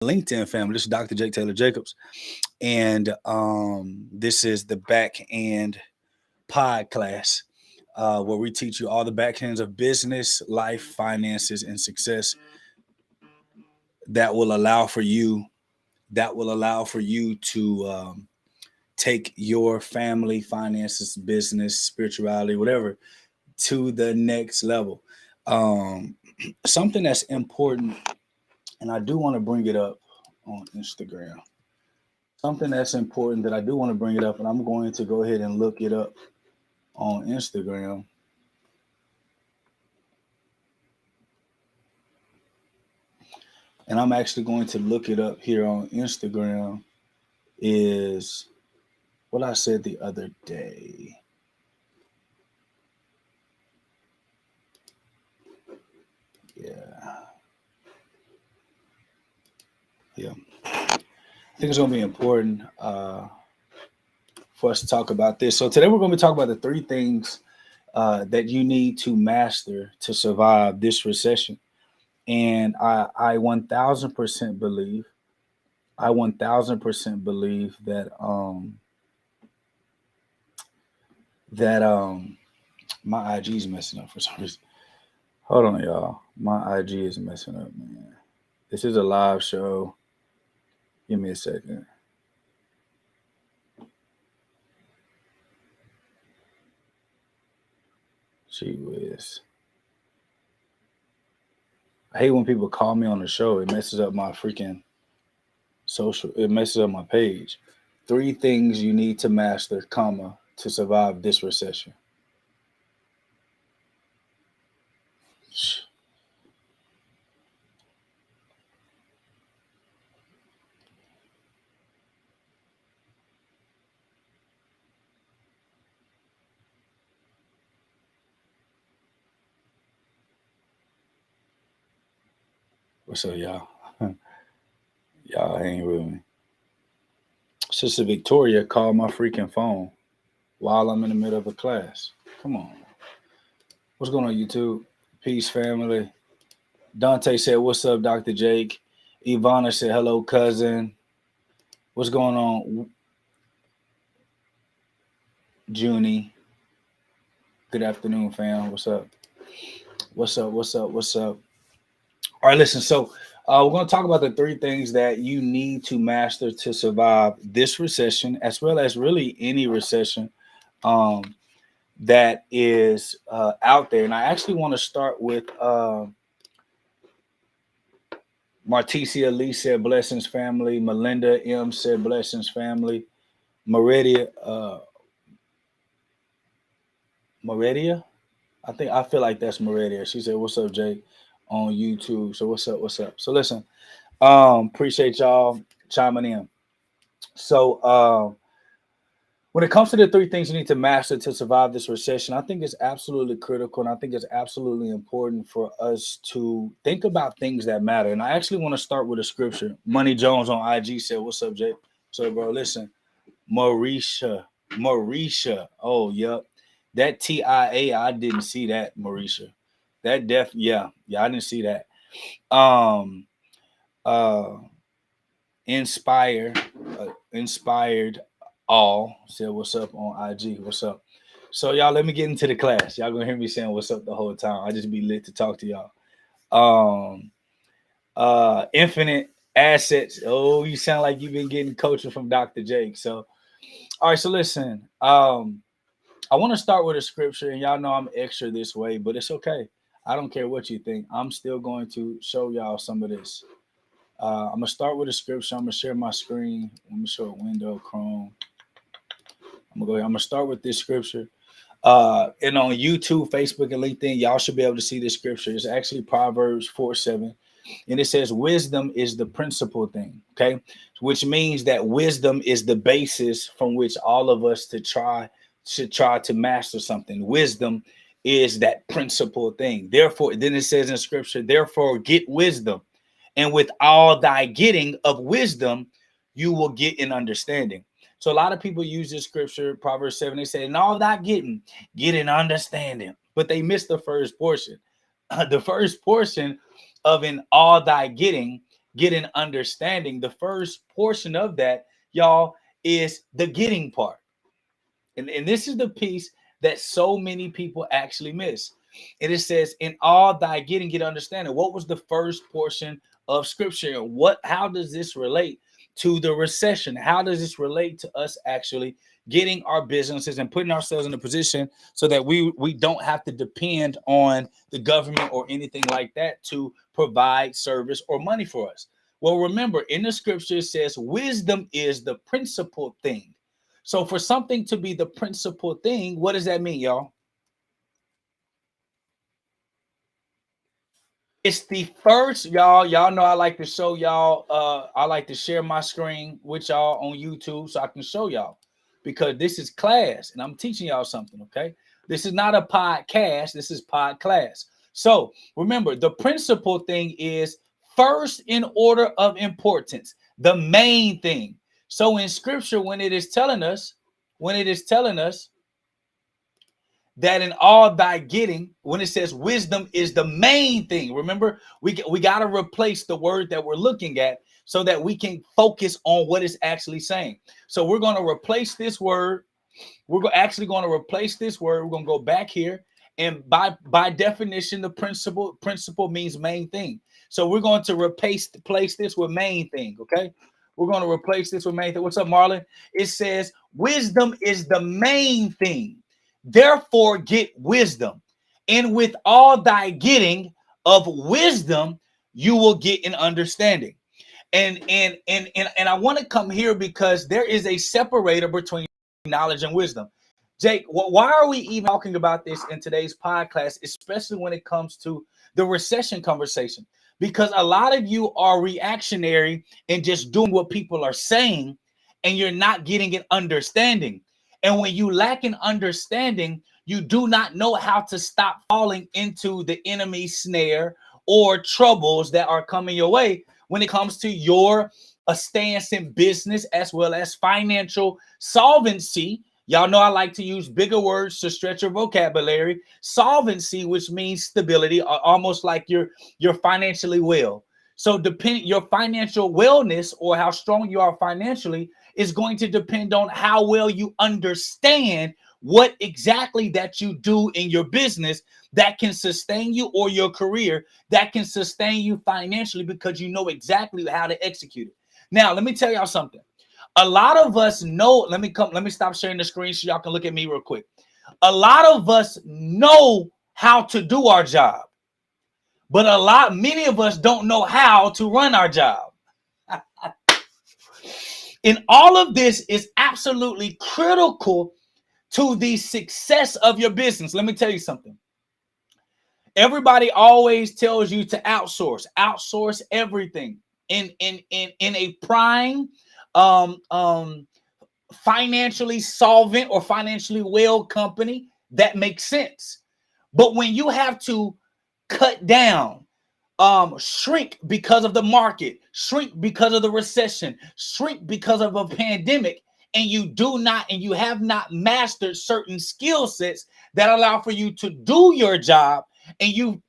LinkedIn family. This is Dr. Tayler Jacobs, and this is the back end pod class where we teach you all the back ends of business, life, finances, and success that will allow for you to take your family, finances, business, spirituality, whatever, to the next level. Um, Something that's important, and I do want to bring it up on Instagram. Something that's important that I do want to bring it up, and I'm going to go ahead and look it up on Instagram. And I'm actually going to look it up here on Instagram is what I said the other day. Yeah. Yeah. I think it's going to be important for us to talk about this. So today we're going to be talking about the three things that you need to master to survive this recession. And I 1000% believe, that my IG is messing up for some reason. Hold on, y'all. My IG is messing up, man. This is a live show. Give me a second. Gee whiz. I hate when people call me on the show. It messes up my freaking it messes up my page. Three things you need to master, comma, to survive this recession. What's up, y'all? Y'all ain't with me. Sister Victoria called my freaking phone while I'm in the middle of a class. Come on. What's going on, YouTube? Peace, family. Dante said, "What's up, Dr. Jake?" Ivana said, "Hello, cousin." What's going on, Junie? Good afternoon, fam. What's up? What's up? What's up? What's up? All right, listen. So we're going to talk about the three things that you need to master to survive this recession, as well as really any recession that is out there. And I actually want to start with Marticia Lee said, "Blessings, family." Melinda M said, "Blessings, family." Meridia, I feel like that's Meridia. She said, "What's up, Jake?" on YouTube. So what's up? What's up? So listen, appreciate y'all chiming in. So when it comes to the three things you need to master to survive this recession, I think it's absolutely critical, and I think it's absolutely important for us to think about things that matter. And I actually want to start with a scripture. Money Jones on IG said, "What's up, Jake?" So, bro, listen, Marisha. Oh, yep. That TIA, I didn't see that, Marisha. That yeah, I didn't see that. Um, uh, inspired all said, "What's up?" on IG. What's up? So y'all, let me get into the class. Y'all gonna hear me saying "What's up" the whole time. I just be lit to talk to y'all. Infinite assets. Oh, you sound like you've been getting coaching from Dr. Jake. So, all right. So listen. I want to start with a scripture, and y'all know I'm extra this way, but it's okay. I don't care what you think. I'm still going to show y'all some of this. I'm gonna start with a scripture. I'm gonna share my screen. Let me show a window, Chrome. I'm gonna start with this scripture. And on YouTube, Facebook, and LinkedIn, y'all should be able to see this scripture. It's actually Proverbs 4:7. And it says, "Wisdom is the principal thing." Okay. Which means that wisdom is the basis from which all of us should try to master something. Wisdom is that principal thing. Therefore, then it says in scripture, "Therefore get wisdom. And with all thy getting of wisdom, you will get an understanding." So a lot of people use this scripture, Proverbs 7, they say, "In all thy getting, get an understanding." But they miss the first portion. The first portion of "in all thy getting" get an understanding, the first portion of that, y'all, is the getting part. And this is the piece that so many people actually miss. And it says, in all thy getting, get understanding. What was the first portion of scripture? How does this relate to the recession? How does this relate to us actually getting our businesses and putting ourselves in a position so that we don't have to depend on the government or anything like that to provide service or money for us? Well, remember, in the scripture, it says wisdom is the principal thing. So for something to be the principal thing, what does that mean, y'all? It's the first, y'all. Y'all know I like to show y'all. I like to share my screen with y'all on YouTube so I can show y'all, because this is class and I'm teaching y'all something. Okay, this is not a podcast. This is pod class. So remember, the principal thing is first in order of importance, the main thing. So in scripture, when it is telling us that in all thy getting, when it says wisdom is the main thing, remember, we got to replace the word that we're looking at so that we can focus on what it's actually saying. So we're going to replace this word. Actually going to replace this word. We're going to go back here. And by definition, the principle means main thing. So we're going to place this with main thing, okay? We're going to replace this with main thing. What's up, Marlon? It says wisdom is the main thing. Therefore, get wisdom. And with all thy getting of wisdom, you will get an understanding. And I want to come here because there is a separator between knowledge and wisdom. Jake, why are we even talking about this in today's podcast, especially when it comes to the recession conversation? Because a lot of you are reactionary and just doing what people are saying, and you're not getting an understanding. And when you lack an understanding, you do not know how to stop falling into the enemy's snare or troubles that are coming your way when it comes to your stance in business as well as financial solvency. Y'all know I like to use bigger words to stretch your vocabulary. Solvency, which means stability, almost like you're financially well. So depending your financial wellness or how strong you are financially is going to depend on how well you understand what exactly that you do in your business that can sustain you, or your career that can sustain you financially, because you know exactly how to execute it. Now, let me tell y'all something. A lot of us know, let me stop sharing the screen so y'all can look at me real quick. A lot of us know how to do our job, but many of us don't know how to run our job. And all of this is absolutely critical to the success of your business. Let me tell you something. Everybody always tells you to outsource everything in a prime, financially solvent or financially well company. That makes sense. But when you have to cut down, shrink because of the market, shrink because of the recession, shrink because of a pandemic, and you have not mastered certain skill sets that allow for you to do your job, and you've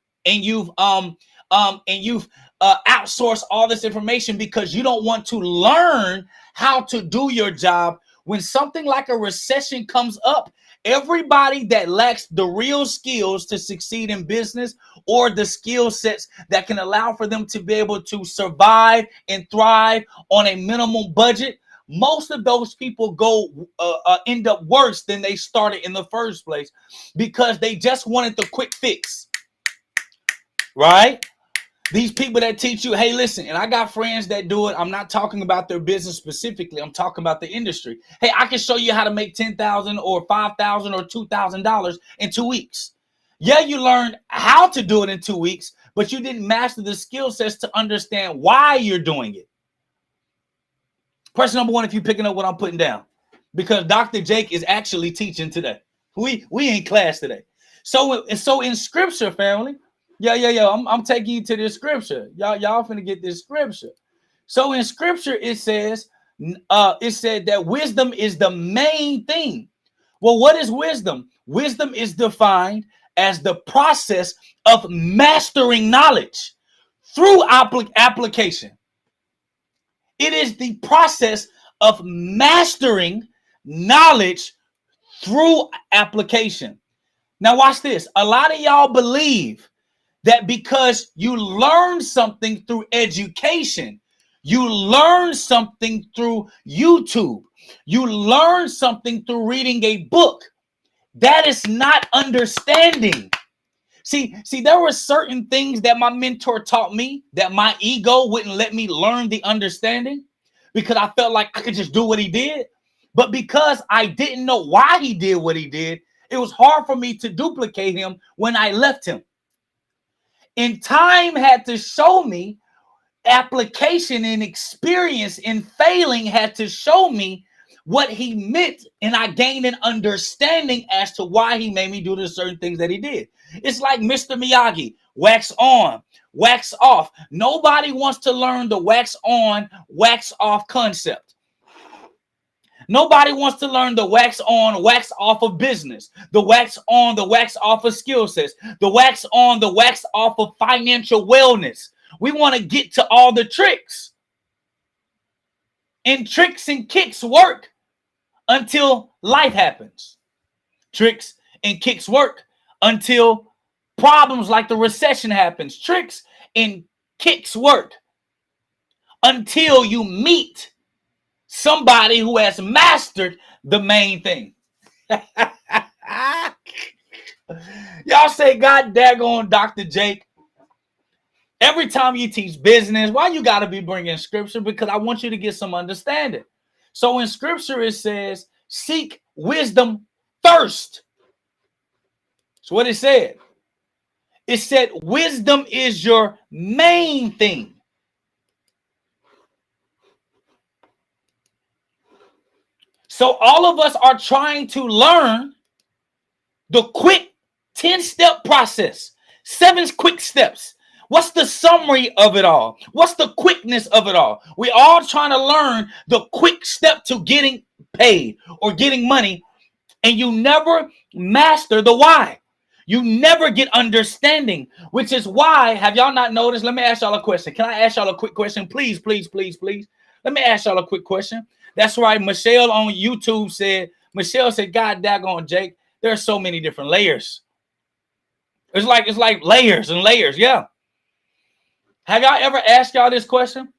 outsourced all this information because you don't want to learn how to do your job. When something like a recession comes up, everybody that lacks the real skills to succeed in business, or the skill sets that can allow for them to be able to survive and thrive on a minimum budget, most of those people end up worse than they started in the first place, because they just wanted the quick fix, right? These people that teach you, hey, listen, and I got friends that do it. I'm not talking about their business specifically. I'm talking about the industry. Hey, I can show you how to make $10,000 or $5,000 or $2,000 in 2 weeks. Yeah, you learned how to do it in 2 weeks, but you didn't master the skill sets to understand why you're doing it. Person number one, if you're picking up what I'm putting down, because Dr. Jake is actually teaching today. We in class today. So in scripture, family. Yeah. I'm taking you to this scripture. Y'all finna get this scripture. So in scripture, it said that wisdom is the main thing. Well, what is wisdom? Wisdom is defined as the process of mastering knowledge through application. It is the process of mastering knowledge through application. Now watch this. A lot of y'all believe that because you learn something through education, you learn something through YouTube, you learn something through reading a book, that is not understanding. See, there were certain things that my mentor taught me that my ego wouldn't let me learn the understanding because I felt like I could just do what he did. But because I didn't know why he did what he did, it was hard for me to duplicate him when I left him. And time had to show me, application and experience in failing had to show me what he meant, and I gained an understanding as to why he made me do the certain things that he did. It's like Mr. Miyagi, wax on, wax off. Nobody wants to learn the wax on, wax off concept. Nobody wants to learn the wax on, wax off of business, the wax on, the wax off of skill sets, the wax on, the wax off of financial wellness. We want to get to all the tricks. And tricks and kicks work until life happens. Tricks and kicks work until problems like the recession happens. Tricks and kicks work until you meet somebody who has mastered the main thing. Y'all say, God daggone Dr. Jake, every time you teach business, why you got to be bringing scripture? Because I want you to get some understanding. So in scripture, it says, seek wisdom first. That's what it said. It said wisdom is your main thing. So all of us are trying to learn the quick 10-step process, 7 quick steps. What's the summary of it all? What's the quickness of it all? We all trying to learn the quick step to getting paid or getting money, and you never master the why. You never get understanding, which is why, have y'all not noticed? Let me ask y'all a question. Can I ask y'all a quick question? Please, please, please, please. Let me ask y'all a quick question. That's right. Michelle on YouTube said, God daggone Jake, there are so many different layers. It's like layers and layers. Yeah. Have y'all ever asked y'all this question?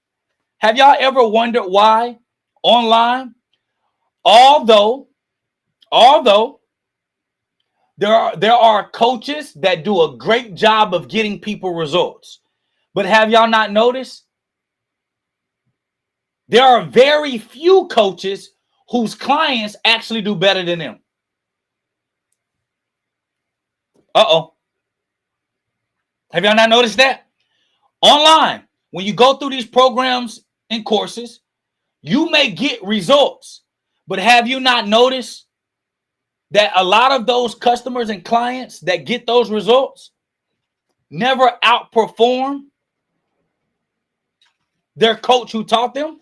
Have y'all ever wondered why online, although there are coaches that do a great job of getting people results, but have y'all not noticed? There are very few coaches whose clients actually do better than them. Uh-oh. Have y'all not noticed that? Online, when you go through these programs and courses, you may get results, but have you not noticed that a lot of those customers and clients that get those results never outperform their coach who taught them?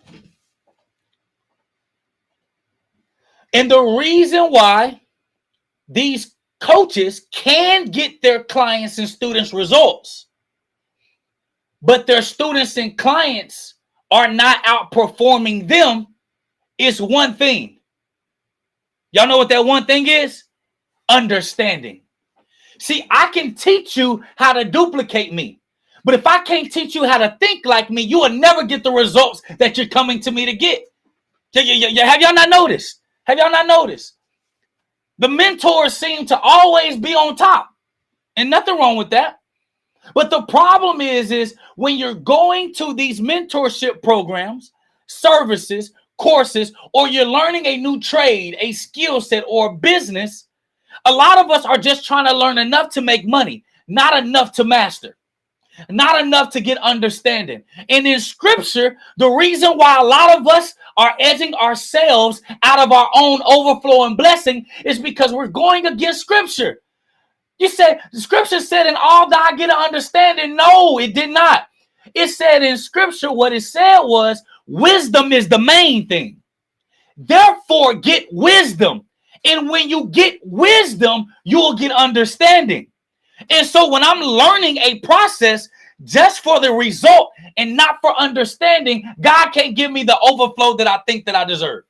And the reason why these coaches can get their clients and students results, but their students and clients are not outperforming them, is one thing. Y'all know what that one thing is? Understanding. See, I can teach you how to duplicate me, but if I can't teach you how to think like me, you will never get the results that you're coming to me to get. Have y'all not noticed? Have y'all not noticed? The mentors seem to always be on top, and nothing wrong with that. But the problem is when you're going to these mentorship programs, services, courses, or you're learning a new trade, a skill set, or business, a lot of us are just trying to learn enough to make money, not enough to master, not enough to get understanding. And in scripture, the reason why a lot of us are edging ourselves out of our own overflow and blessing is because we're going against scripture. You said, the scripture said, in all thy get an understanding. No, it did not. It said in scripture, what it said was, wisdom is the main thing. Therefore, get wisdom. And when you get wisdom, you will get understanding. And so when I'm learning a process, just for the result and not for understanding, God can't give me the overflow that I think that I deserve.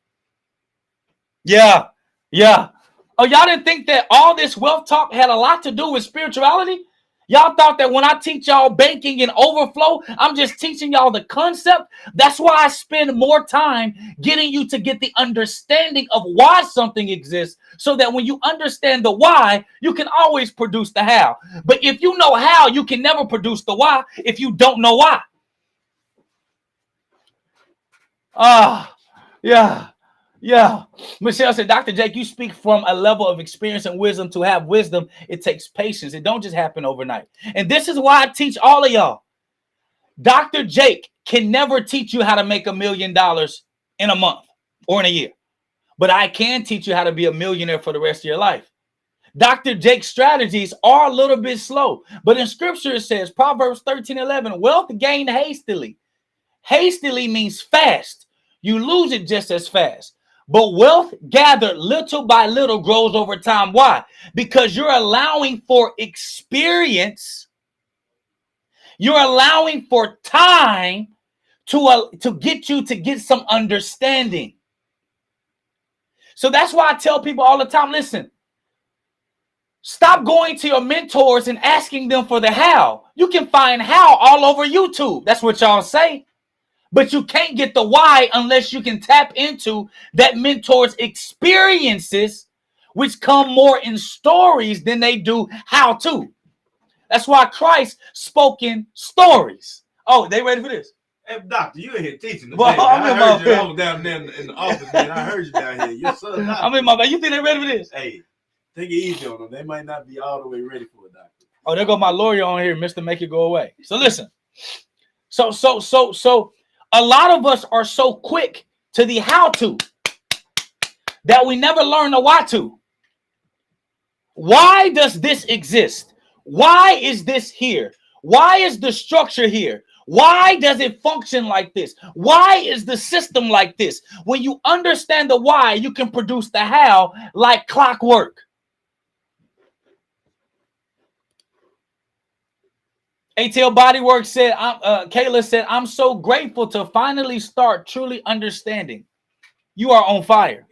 Yeah. Oh, y'all didn't think that all this wealth talk had a lot to do with spirituality? Y'all thought that when I teach y'all banking and overflow, I'm just teaching y'all the concept. That's why I spend more time getting you to get the understanding of why something exists, so that when you understand the why, you can always produce the how. But if you know how, you can never produce the why if you don't know why. Yeah. Michelle said, Dr. Jake, you speak from a level of experience and wisdom. To have wisdom, it takes patience. It don't just happen overnight. And this is why I teach all of y'all. Dr. Jake can never teach you how to make $1 million in a month or in a year. But I can teach you how to be a millionaire for the rest of your life. Dr. Jake's strategies are a little bit slow. But in scripture it says, Proverbs 13:11, wealth gained hastily. Hastily means fast. You lose it just as fast. But wealth gathered little by little grows over time. Why? Because you're allowing for experience. You're allowing for time to get you to get some understanding. So that's why I tell people all the time, listen, stop going to your mentors and asking them for the how. You can find how all over YouTube. That's what y'all say. But you can't get the why unless you can tap into that mentor's experiences, which come more in stories than they do how to. That's why Christ spoke in stories. Oh, they ready for this? Hey, doctor, you in here teaching. Well, I was down there in the office, man. I heard you down here. Your son, doctor. I'm in my bed. You think they ready for this? Hey, take it easy on them. They might not be all the way ready for it, doctor. Oh, there go my lawyer on here, Mr. Make It Go Away. So listen. So a lot of us are so quick to the how to that we never learn the why to. Why does this exist? Why is this here? Why is the structure here? Why does it function like this? Why is the system like this? When you understand the why, you can produce the how like clockwork. ATL Bodywork said, Kayla said, I'm so grateful to finally start truly understanding. You are on fire.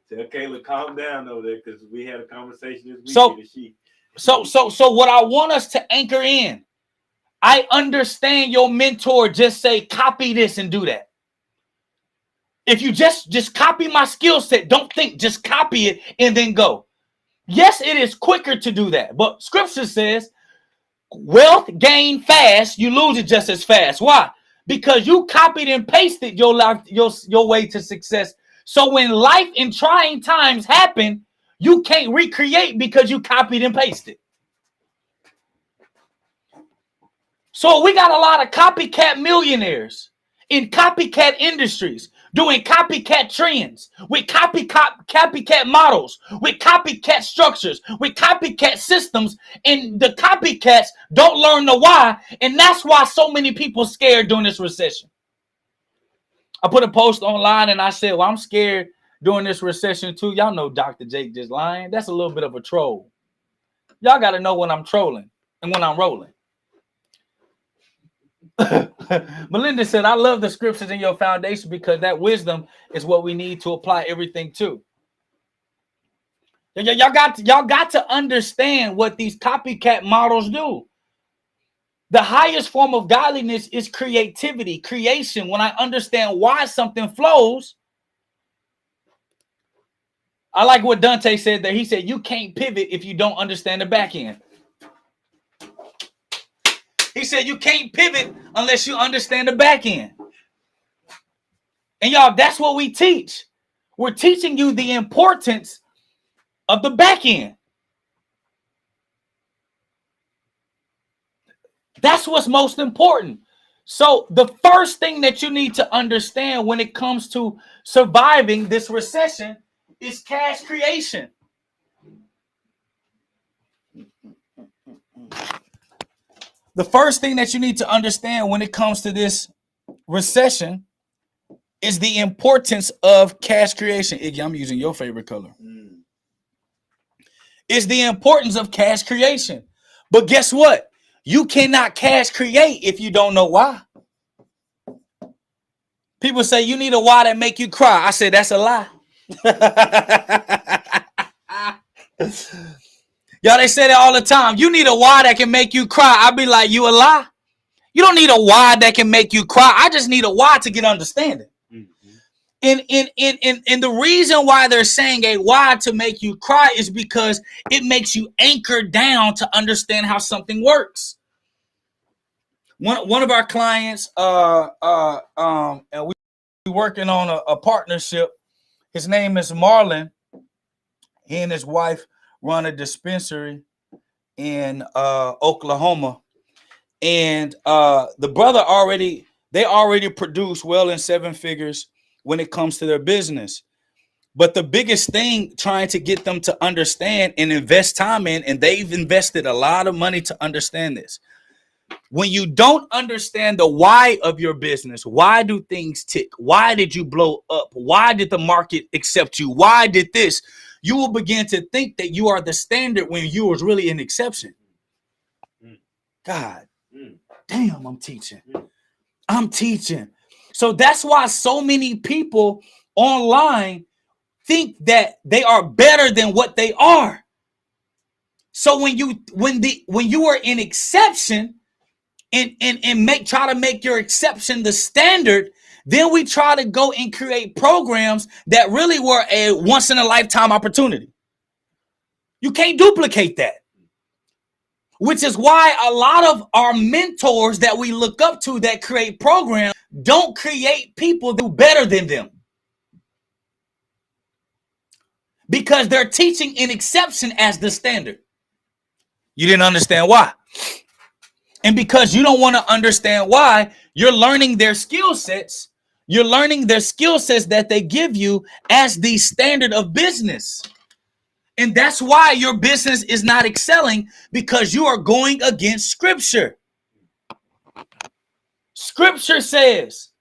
Tell Kayla, calm down over there, because we had a conversation this week. So what I want us to anchor in, I understand your mentor just say, copy this and do that. If you just copy my skill set, don't think, just copy it and then go. Yes, it is quicker to do that. But scripture says, wealth gained fast, you lose it just as fast. Why? Because you copied and pasted your life, your way to success. So when life and trying times happen, you can't recreate because you copied and pasted. So we got a lot of copycat millionaires in copycat industries, doing copycat trends, with copycat models, with copycat structures, with copycat systems, and the copycats don't learn the why, and that's why so many people scared during this recession. I put a post online and I said, well, I'm scared during this recession too. Y'all know Dr. Jake just lying. That's a little bit of a troll. Y'all got to know when I'm trolling and when I'm rolling. Melinda said, I love the scriptures in your foundation because that wisdom is what we need to apply everything to. Y'all got to understand what these copycat models do. The highest form of godliness is creativity, creation. When I understand why something flows, I like what Dante said there. He said, you can't pivot if you don't understand the back end. He said, you can't pivot unless you understand the back end. And y'all, that's what we teach. We're teaching you the importance of the back end. That's what's most important. So the first thing that you need to understand when it comes to surviving this recession is cash creation. The first thing that you need to understand when it comes to this recession is the importance of cash creation. Iggy, I'm using your favorite color. It's the importance of cash creation. But guess what? You cannot cash create if you don't know why. People say you need a why that make you cry. I said that's a lie. Y'all, they say that all the time. You need a why that can make you cry. I be like, you a lie? You don't need a why that can make you cry. I just need a why to get understanding. Mm-hmm. And the reason why they're saying a why to make you cry is because it makes you anchor down to understand how something works. One of our clients, and we working on a partnership. His name is Marlon. He and his wife run a dispensary in Oklahoma, and the brother already produce well in 7 figures when it comes to their business. But the biggest thing trying to get them to understand and invest time in, and they've invested a lot of money to understand this. When you don't understand the why of your business, why do things tick? Why did you blow up? Why did the market accept you? Why did this? You will begin to think that you are the standard when you was really an exception. God damn, I'm teaching. So that's why so many people online think that they are better than what they are. So when you are an exception and try to make your exception the standard, then we try to go and create programs that really were a once in a lifetime opportunity. You can't duplicate that. Which is why a lot of our mentors that we look up to that create programs don't create people that do better than them. Because they're teaching an exception as the standard. You didn't understand why. And because you don't want to understand why, you're learning their skill sets. You're learning their skill sets that they give you as the standard of business. And that's why your business is not excelling, because you are going against Scripture. Scripture says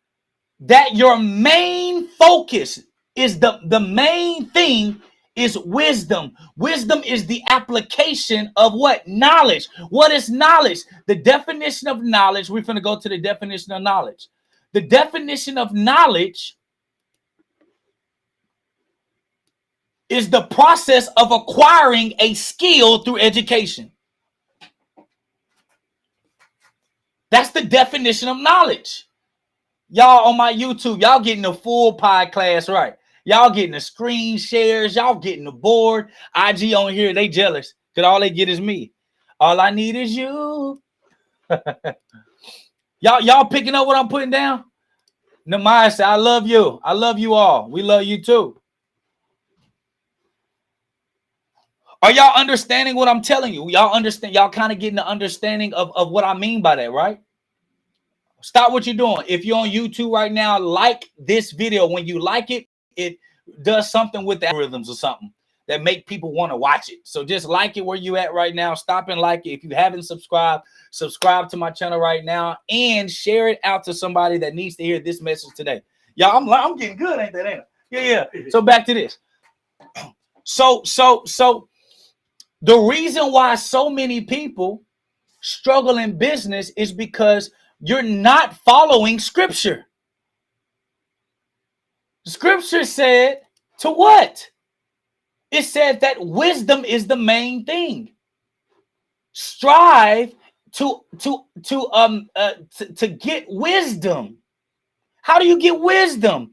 that your main focus is the main thing is wisdom. Wisdom is the application of what? Knowledge. What is knowledge? The definition of knowledge. We're going to go to the definition of knowledge. The definition of knowledge is the process of acquiring a skill through education. That's the definition of knowledge. Y'all on my YouTube, y'all getting the full pod class right. Y'all getting the screen shares. Y'all getting the board. IG on here, they jealous because all they get is me. All I need is you. Y'all picking up what I'm putting down? Nehemiah said, I love you. I love you all. We love you too. Are y'all understanding what I'm telling you? Y'all understand? Y'all kind of getting the understanding of what I mean by that, right? Stop what you're doing. If you're on YouTube right now, like this video. When you like it, it does something with the algorithms or something that make people want to watch it. So just like it where you at right now. Stop and like it. If you haven't subscribed, subscribe to my channel right now and share it out to somebody that needs to hear this message today. Y'all, I'm getting good, ain't that? Ain't it? Yeah. So back to this. So the reason why so many people struggle in business is because you're not following Scripture. Scripture said to what? It said that wisdom is the main thing. Strive to get wisdom. How do you get wisdom?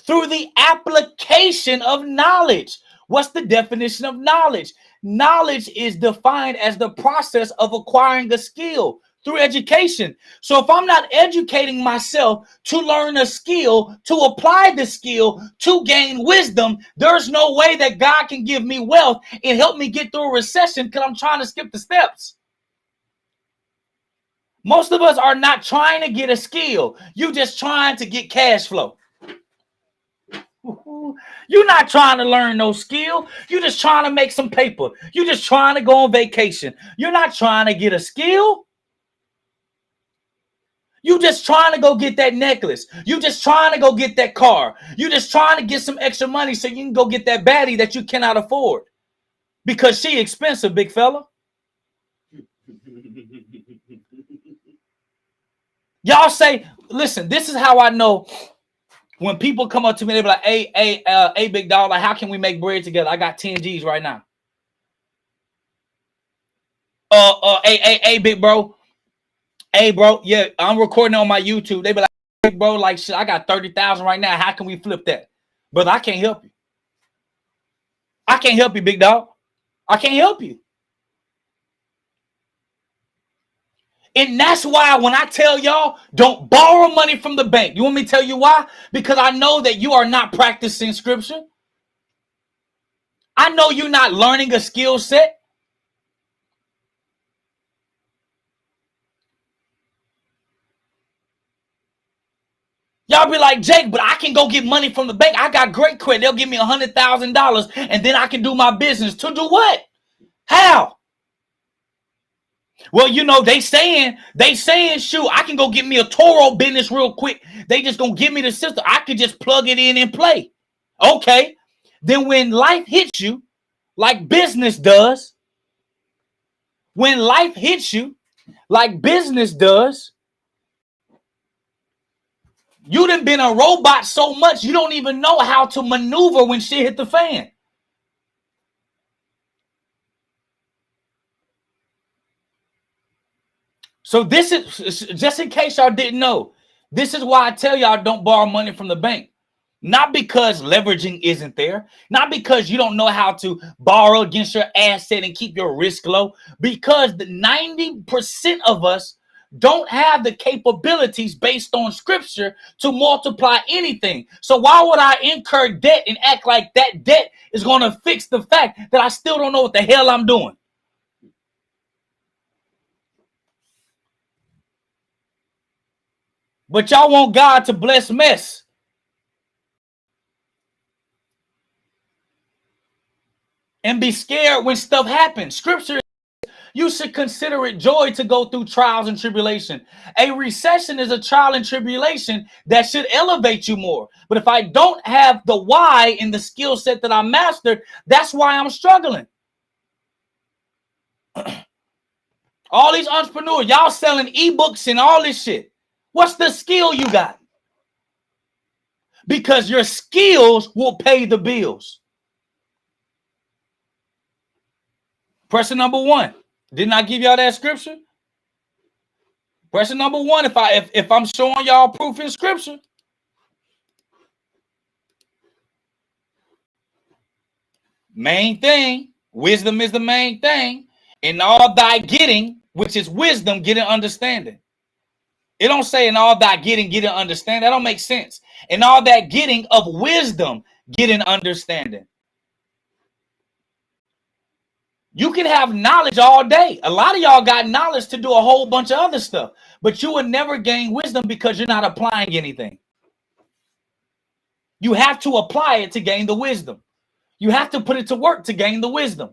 Through the application of knowledge. What's the definition of knowledge? Knowledge is defined as the process of acquiring a skill through education. So if I'm not educating myself to learn a skill, to apply the skill, to gain wisdom, there's no way that God can give me wealth and help me get through a recession because I'm trying to skip the steps. Most of us are not trying to get a skill. You're just trying to get cash flow. You're not trying to learn no skill. You're just trying to make some paper. You're just trying to go on vacation. You're not trying to get a skill. You're just trying to go get that necklace. You're just trying to go get that car. You're just trying to get some extra money so you can go get that baddie that you cannot afford because she expensive, big fella. Y'all say, listen, this is how I know when people come up to me, they be like, hey, big dog, like, how can we make bread together? I got 10 G's right now. Hey, big bro. Hey, bro, yeah, I'm recording on my YouTube. They be like, hey, bro, like, shit, I got 30,000 right now. How can we flip that? Brother, I can't help you. I can't help you, big dog. I can't help you. And that's why when I tell y'all, don't borrow money from the bank. You want me to tell you why? Because I know that you are not practicing scripture. I know you're not learning a skill set. Y'all be like, Jake, but I can go get money from the bank. I got great credit. They'll give me $100,000 and then I can do my business. To do what? How? Well, you know, they saying, shoot, I can go get me a Toro business real quick. They just gonna give me the system. I could just plug it in and play. Okay. Then when life hits you, like business does, when life hits you, like business does, you done been a robot so much, you don't even know how to maneuver when shit hit the fan. So this is, just in case y'all didn't know, this is why I tell y'all don't borrow money from the bank. Not because leveraging isn't there, not because you don't know how to borrow against your asset and keep your risk low, because the 90% of us don't have the capabilities based on scripture to multiply anything. So why would I incur debt and act like that debt is going to fix the fact that I still don't know what the hell I'm doing? But y'all want God to bless mess. And be scared when stuff happens. Scripture, you should consider it joy to go through trials and tribulation. A recession is a trial and tribulation that should elevate you more. But if I don't have the why in the skill set that I mastered, that's why I'm struggling. All these entrepreneurs, y'all selling ebooks and all this shit. What's the skill you got? Because your skills will pay the bills. Person number one. Didn't I give y'all that scripture? Question number one, if I'm showing y'all proof in scripture. Main thing, wisdom is the main thing. In all thy getting, which is wisdom, get an understanding. It don't say in all thy getting, get an understanding. That don't make sense. In all that getting of wisdom, get an understanding. You can have knowledge all day. A lot of y'all got knowledge to do a whole bunch of other stuff, but you will never gain wisdom because you're not applying anything. You have to apply it to gain the wisdom. You have to put it to work to gain the wisdom.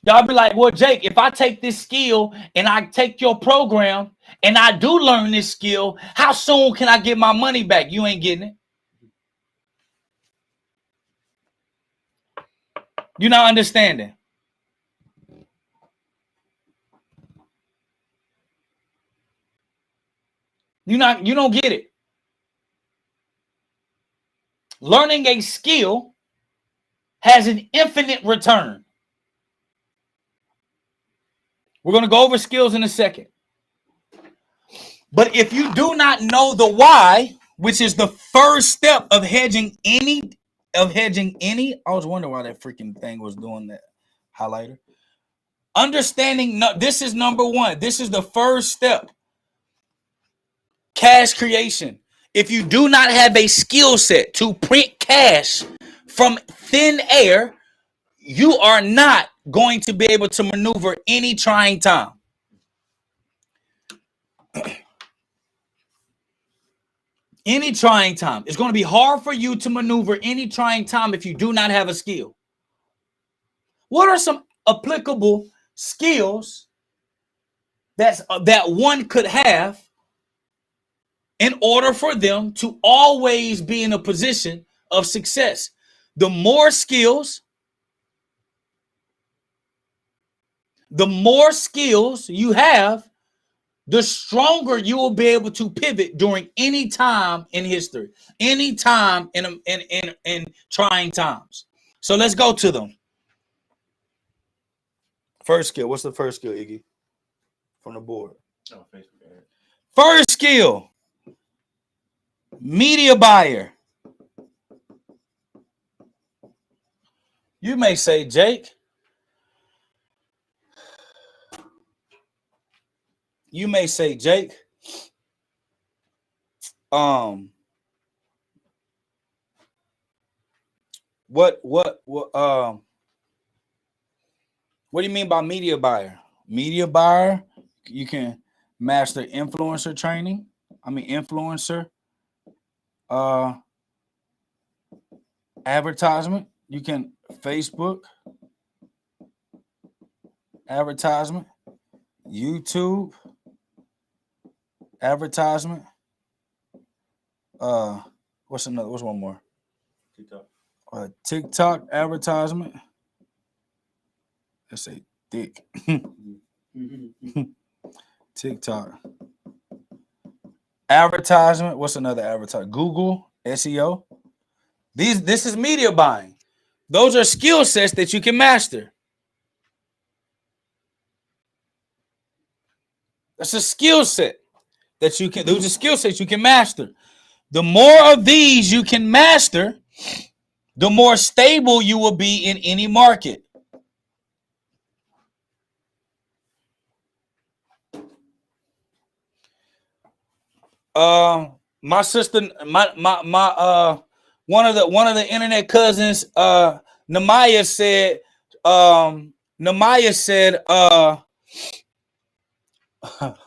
Y'all be like, well, Jake, if I take this skill and I take your program and I do learn this skill, how soon can I get my money back? You ain't getting it. You're not understanding. You don't get it. Learning a skill has an infinite return. We're going to go over skills in a second. But if you do not know the why, which is the first step of hedging any, I was wondering why that freaking thing was doing that highlighter. Understanding, this is number one. This is the first step. Cash creation. If you do not have a skill set to print cash from thin air, you are not going to be able to maneuver any trying time. Any trying time. It's going to be hard for you to maneuver any trying time if you do not have a skill. What are some applicable skills that one could have in order for them to always be in a position of success? The more skills you have, the stronger you will be able to pivot during any time in history, any time in trying times. So let's go to them. First skill. What's the first skill, Iggy? From the board. Oh, Facebook ad. First skill. Media buyer. You may say, Jake. You may say, Jake. What do you mean by media buyer? Media buyer, you can master influencer training. Influencer advertisement. You can Facebook advertisement, YouTube advertisement. What's one more? TikTok. TikTok advertisement. Let's say thick. TikTok advertisement. What's another advertisement? Google SEO. This is media buying. Those are skill sets that you can master. That's a skill set that you can. Those are skill sets you can master. The more of these you can master, the more stable you will be in any market. My sister, my one of the internet cousins, Namaya said,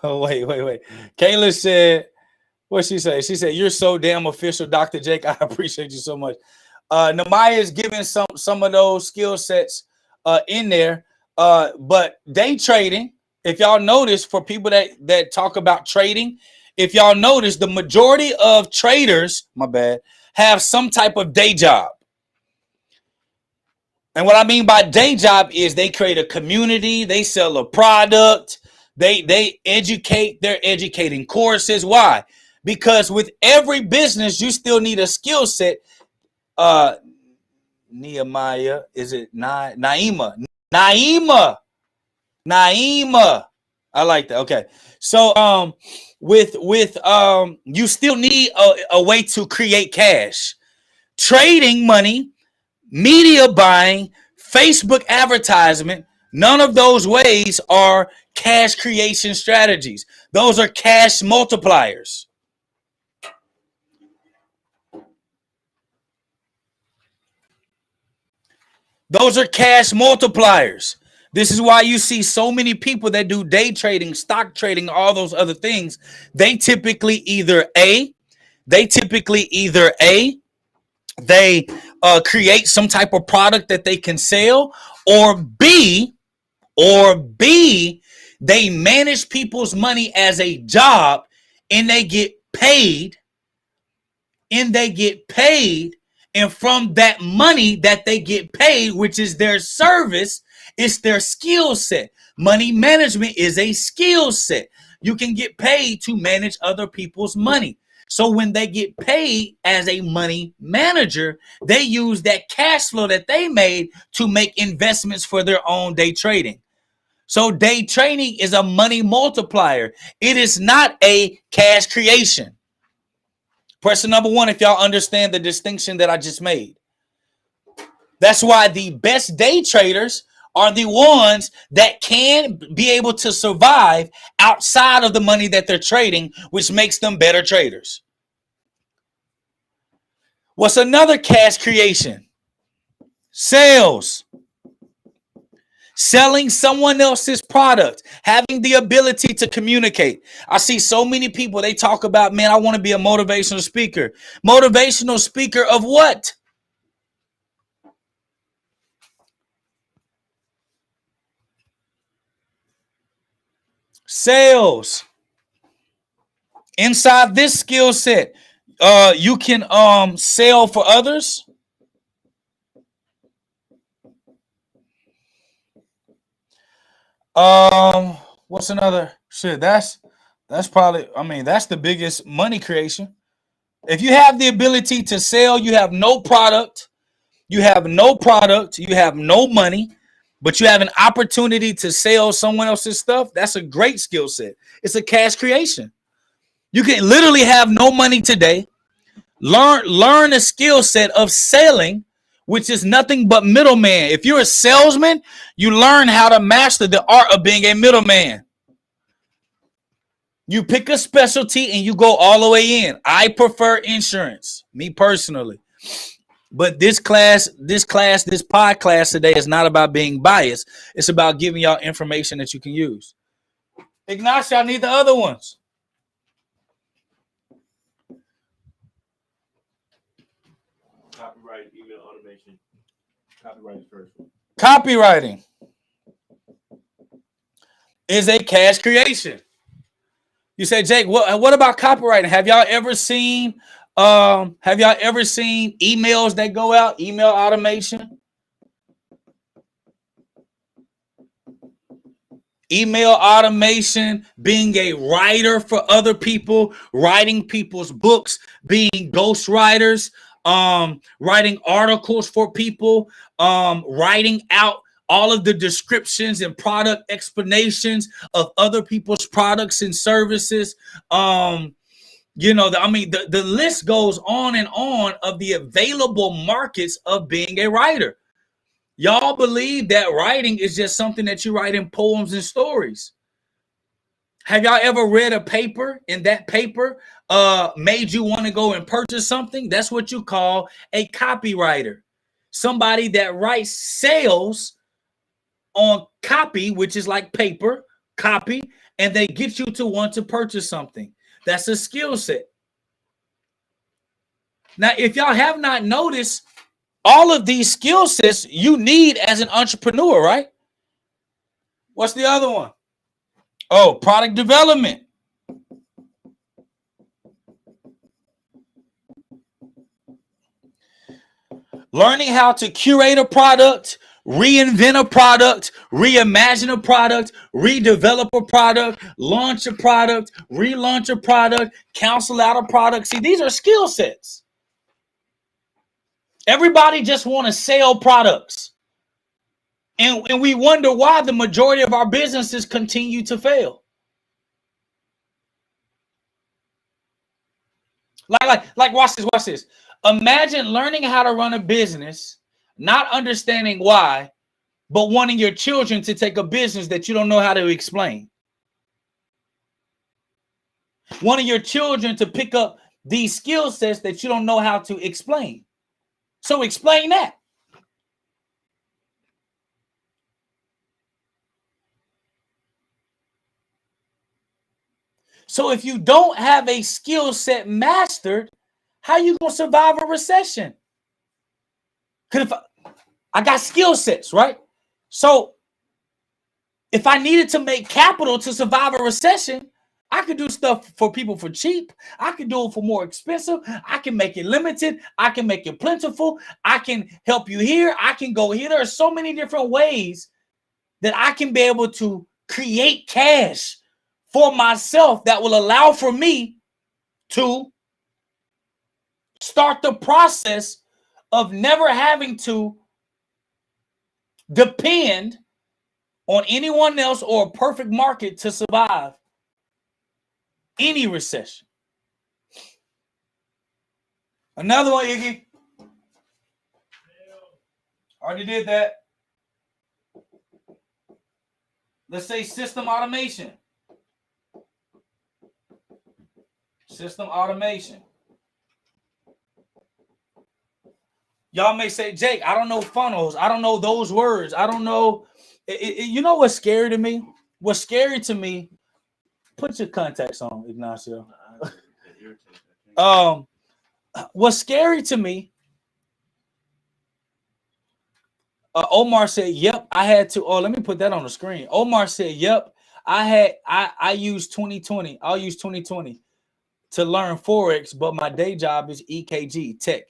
wait. Kayla said, what she say? She said, "You're so damn official, Dr. Jake. I appreciate you so much." Namaya is giving some of those skill sets in there. But day trading, if y'all notice, for people that talk about trading, if y'all notice, the majority of traders, have some type of day job. And what I mean by day job is they create a community, they sell a product, they educate, they're educating courses. Why? Because with every business, you still need a skill set. Nehemiah, is it Naima? I like that. Okay. So with you still need a way to create cash. Trading money, media buying, Facebook advertisement, none of those ways are cash creation strategies. Those are cash multipliers. Those are cash multipliers. This is why you see so many people that do day trading, stock trading, all those other things. They typically either they create some type of product that they can sell, or B, they manage people's money as a job, and they get paid. And from that money that they get paid, which is their service, it's their skill set. Money management is a skill set. You can get paid to manage other people's money. So when they get paid as a money manager, they use that cash flow that they made to make investments for their own day trading. So day trading is a money multiplier. It is not a cash creation. Person number one, if y'all understand the distinction that I just made. That's why the best day traders are the ones that can be able to survive outside of the money that they're trading, which makes them better traders. What's another cash creation? Sales. Selling someone else's product, having the ability to communicate. I see so many people, they talk about, man, I want to be a motivational speaker. Motivational speaker of what? Sales. Inside this skill set, you can sell for others. What's another shit? That's That's probably, I mean, that's the biggest money creation. If you have the ability to sell, you have no product, you have no product, you have no money, but you have an opportunity to sell someone else's stuff. That's a great skill set. It's a cash creation. You can literally have no money today, learn a skill set of selling, which is nothing but middleman. If you're a salesman, you learn how to master the art of being a middleman. You pick a specialty and you go all the way in. I prefer insurance, me personally. But this podcast today is not about being biased. It's about giving y'all information that you can use. Ignacio, I need the other ones. Copyright, email automation. Copyright is first one. Copywriting is a cash creation. You say, Jake, what about copywriting? Have y'all ever seen emails that go out, email automation? Email automation, being a writer for other people, writing people's books, being ghostwriters, writing articles for people, writing out all of the descriptions and product explanations of other people's products and services. The list goes on and on of the available markets of being a writer. Y'all believe that writing is just something that you write in poems and stories. Have y'all ever read a paper and that paper made you want to go and purchase something? That's what you call a copywriter. Somebody that writes sales on copy, which is like paper, copy, and they get you to want to purchase something. That's a skill set. Now, if y'all have not noticed, all of these skill sets you need as an entrepreneur, right? What's the other one? Oh, product development. Learning how to curate a product, reinvent a product, reimagine a product, redevelop a product, launch a product, relaunch a product, counsel out a product. See, these are skill sets. Everybody just want to sell products. And we wonder why the majority of our businesses continue to fail. Like watch this. Imagine learning how to run a business, not understanding why, but wanting your children to take a business that you don't know how to explain. Wanting your children to pick up these skill sets that you don't know how to explain. So explain that. So if you don't have a skill set mastered, how are you going to survive a recession? Because if I got skill sets, right? So if I needed to make capital to survive a recession, I could do stuff for people for cheap. I can do it for more expensive. I can make it limited. I can make it plentiful. I can help you here. I can go here. There are so many different ways that I can be able to create cash for myself that will allow for me to start the process of never having to depend on anyone else or a perfect market to survive any recession. Another one, Iggy. Already did that. Let's say system automation. System automation. Y'all may say, Jake, I don't know funnels. I don't know those words. I don't know. You know what's scary to me? What's scary to me, put your contacts on, Ignacio. What's scary to me, Omar said, yep, I had to. Oh, let me put that on the screen. Omar said, yep, I used 2020. I'll use 2020 to learn Forex, but my day job is EKG tech.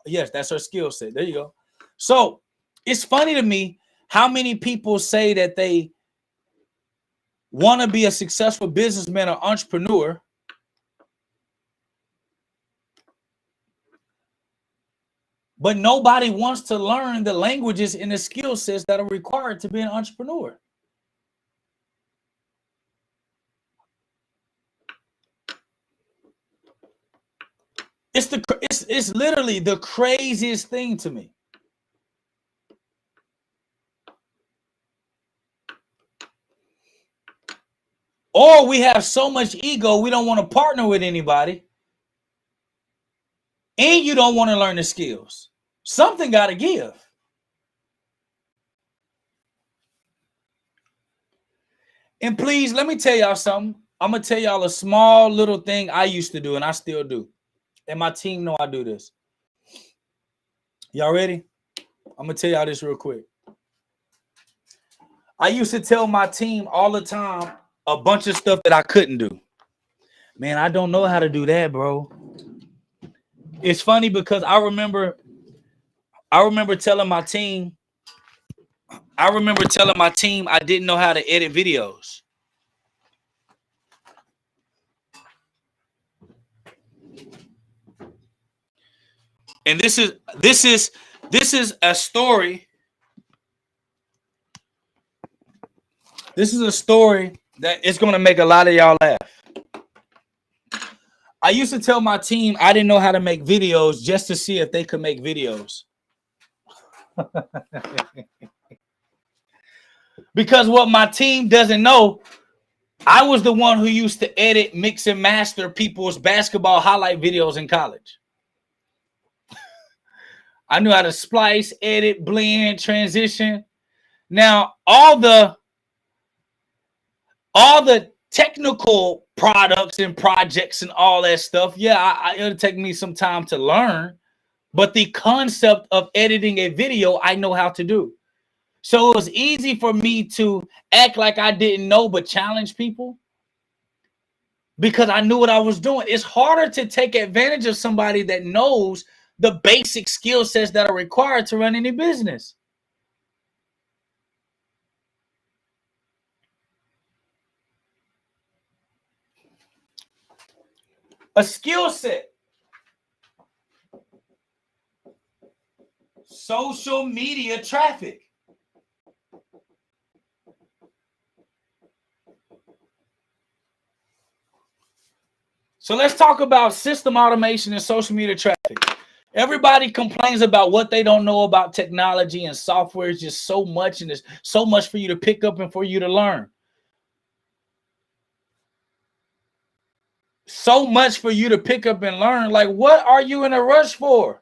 Yes, that's her skill set. There you go. So it's funny to me how many people say that they want to be a successful businessman or entrepreneur, but nobody wants to learn the languages and the skill sets that are required to be an entrepreneur. It's literally the craziest thing to me. Or we have so much ego, we don't want to partner with anybody. And you don't want to learn the skills. Something got to give. And please, let me tell y'all something. I'm going to tell y'all a small little thing I used to do, and I still do. And my team know I do this. Y'all ready? I'm going to tell y'all this real quick. I used to tell my team all the time a bunch of stuff that I couldn't do. Man, I don't know how to do that, bro. It's funny because I remember telling my team I didn't know how to edit videos. And this is a story. This is a story that is going to make a lot of y'all laugh. I used to tell my team I didn't know how to make videos just to see if they could make videos. Because what my team doesn't know, I was the one who used to edit, mix, and master people's basketball highlight videos in college. I knew how to splice, edit, blend, transition. Now, all the technical products and projects and all that stuff, yeah, it'll take me some time to learn. But the concept of editing a video, I know how to do. So it was easy for me to act like I didn't know, but challenge people because I knew what I was doing. It's harder to take advantage of somebody that knows the basic skill sets that are required to run any business. A skill set. Social media traffic. So let's talk about system automation and social media traffic. Everybody complains about what they don't know about technology, and software is just so much, and there's so much for you to pick up and for you to learn. So much for you to pick up and learn. Like, what are you in a rush for?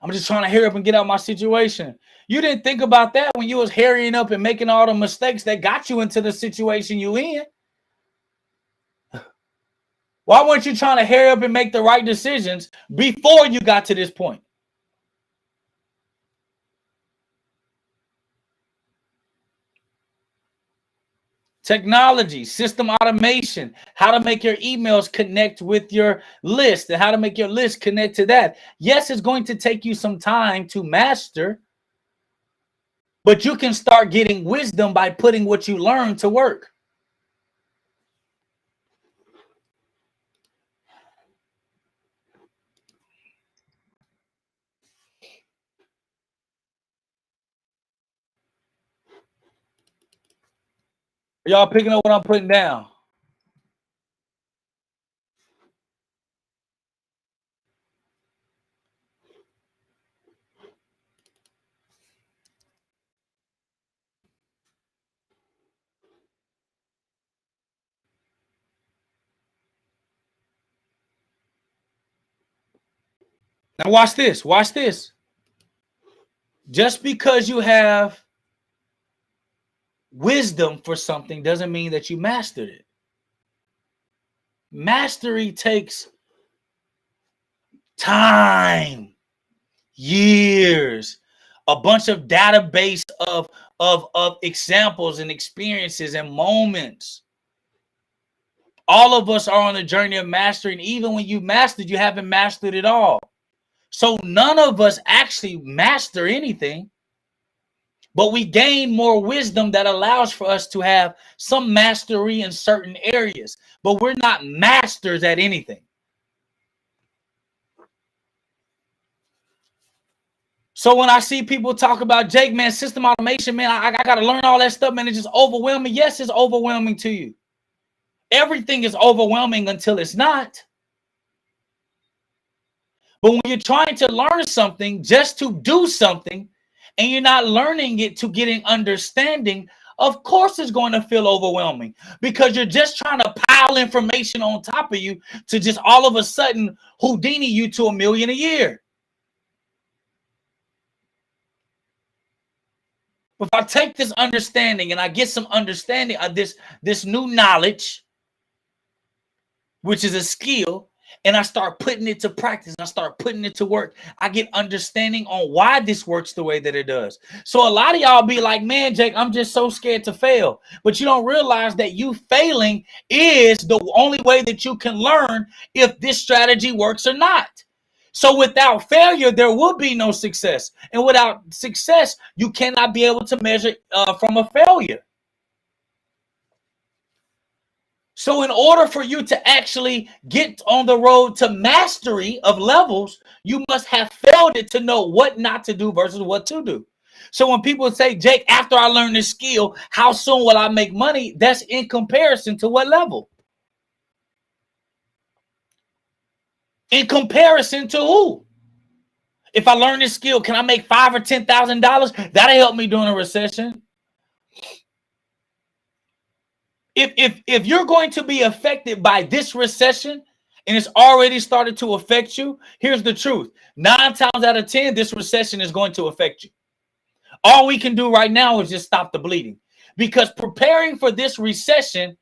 I'm just trying to hurry up and get out of my situation. You didn't think about that when you was hurrying up and making all the mistakes that got you into the situation you in. Why weren't you trying to hurry up and make the right decisions before you got to this point? Technology, system automation, how to make your emails connect with your list and how to make your list connect to that. Yes, it's going to take you some time to master, but you can start getting wisdom by putting what you learn to work. Y'all picking up what I'm putting down? Now watch this. Watch this. Just because you have wisdom for something doesn't mean that you mastered it. Mastery takes time, years, a bunch of database of examples and experiences and moments. All of us are on a journey of mastering. Even when you mastered, you haven't mastered it all. So none of us actually master anything, but we gain more wisdom that allows for us to have some mastery in certain areas, but we're not masters at anything. So when I see people talk about, Jake, man, system automation, man, I got to learn all that stuff, man, it's just overwhelming. Yes, it's overwhelming to you. Everything is overwhelming until it's not. But when you're trying to learn something just to do something, and you're not learning it to get an understanding, of course it's going to feel overwhelming, because you're just trying to pile information on top of you to just all of a sudden Houdini you to $1 million a year. If I take this understanding and I get some understanding of this new knowledge, which is a skill, and I start putting it to practice, and I start putting it to work, I get understanding on why this works the way that it does. So a lot of y'all be like, man, Jake, I'm just so scared to fail. But you don't realize that you failing is the only way that you can learn if this strategy works or not. So without failure, there will be no success. And without success, you cannot be able to measure from a failure. So in order for you to actually get on the road to mastery of levels, you must have failed it to know what not to do versus what to do. So when people say, Jake, after I learn this skill, how soon will I make money? That's in comparison to what level? In comparison to who? If I learn this skill, can I make $5,000 or $10,000? That'll help me during a recession. If you're going to be affected by this recession and it's already started to affect you, here's the truth. 9 times out of 10, this recession is going to affect you. All we can do right now is just stop the bleeding, because preparing for this recession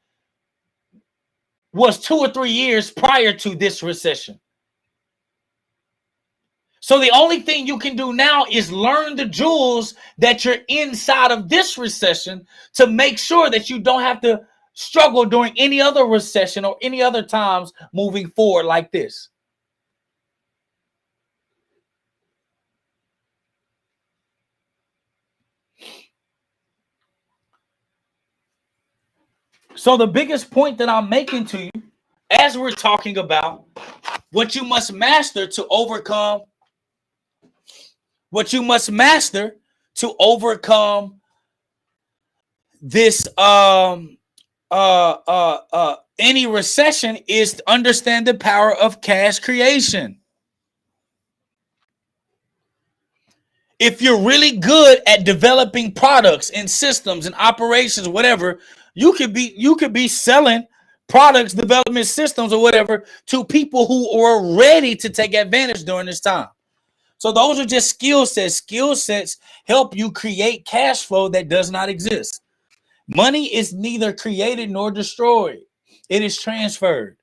was 2 or 3 years prior to this recession. So the only thing you can do now is learn the jewels that you're inside of this recession to make sure that you don't have to struggle during any other recession or any other times moving forward like this. So the biggest point that I'm making to you, as we're talking about what you must master to overcome, this any recession, is to understand the power of cash creation. If you're really good at developing products and systems and operations, whatever, you could be selling products, development systems, or whatever to people who are ready to take advantage during this time. So those are just skill sets. Skill sets help you create cash flow that does not exist. Money is neither created nor destroyed. It is transferred.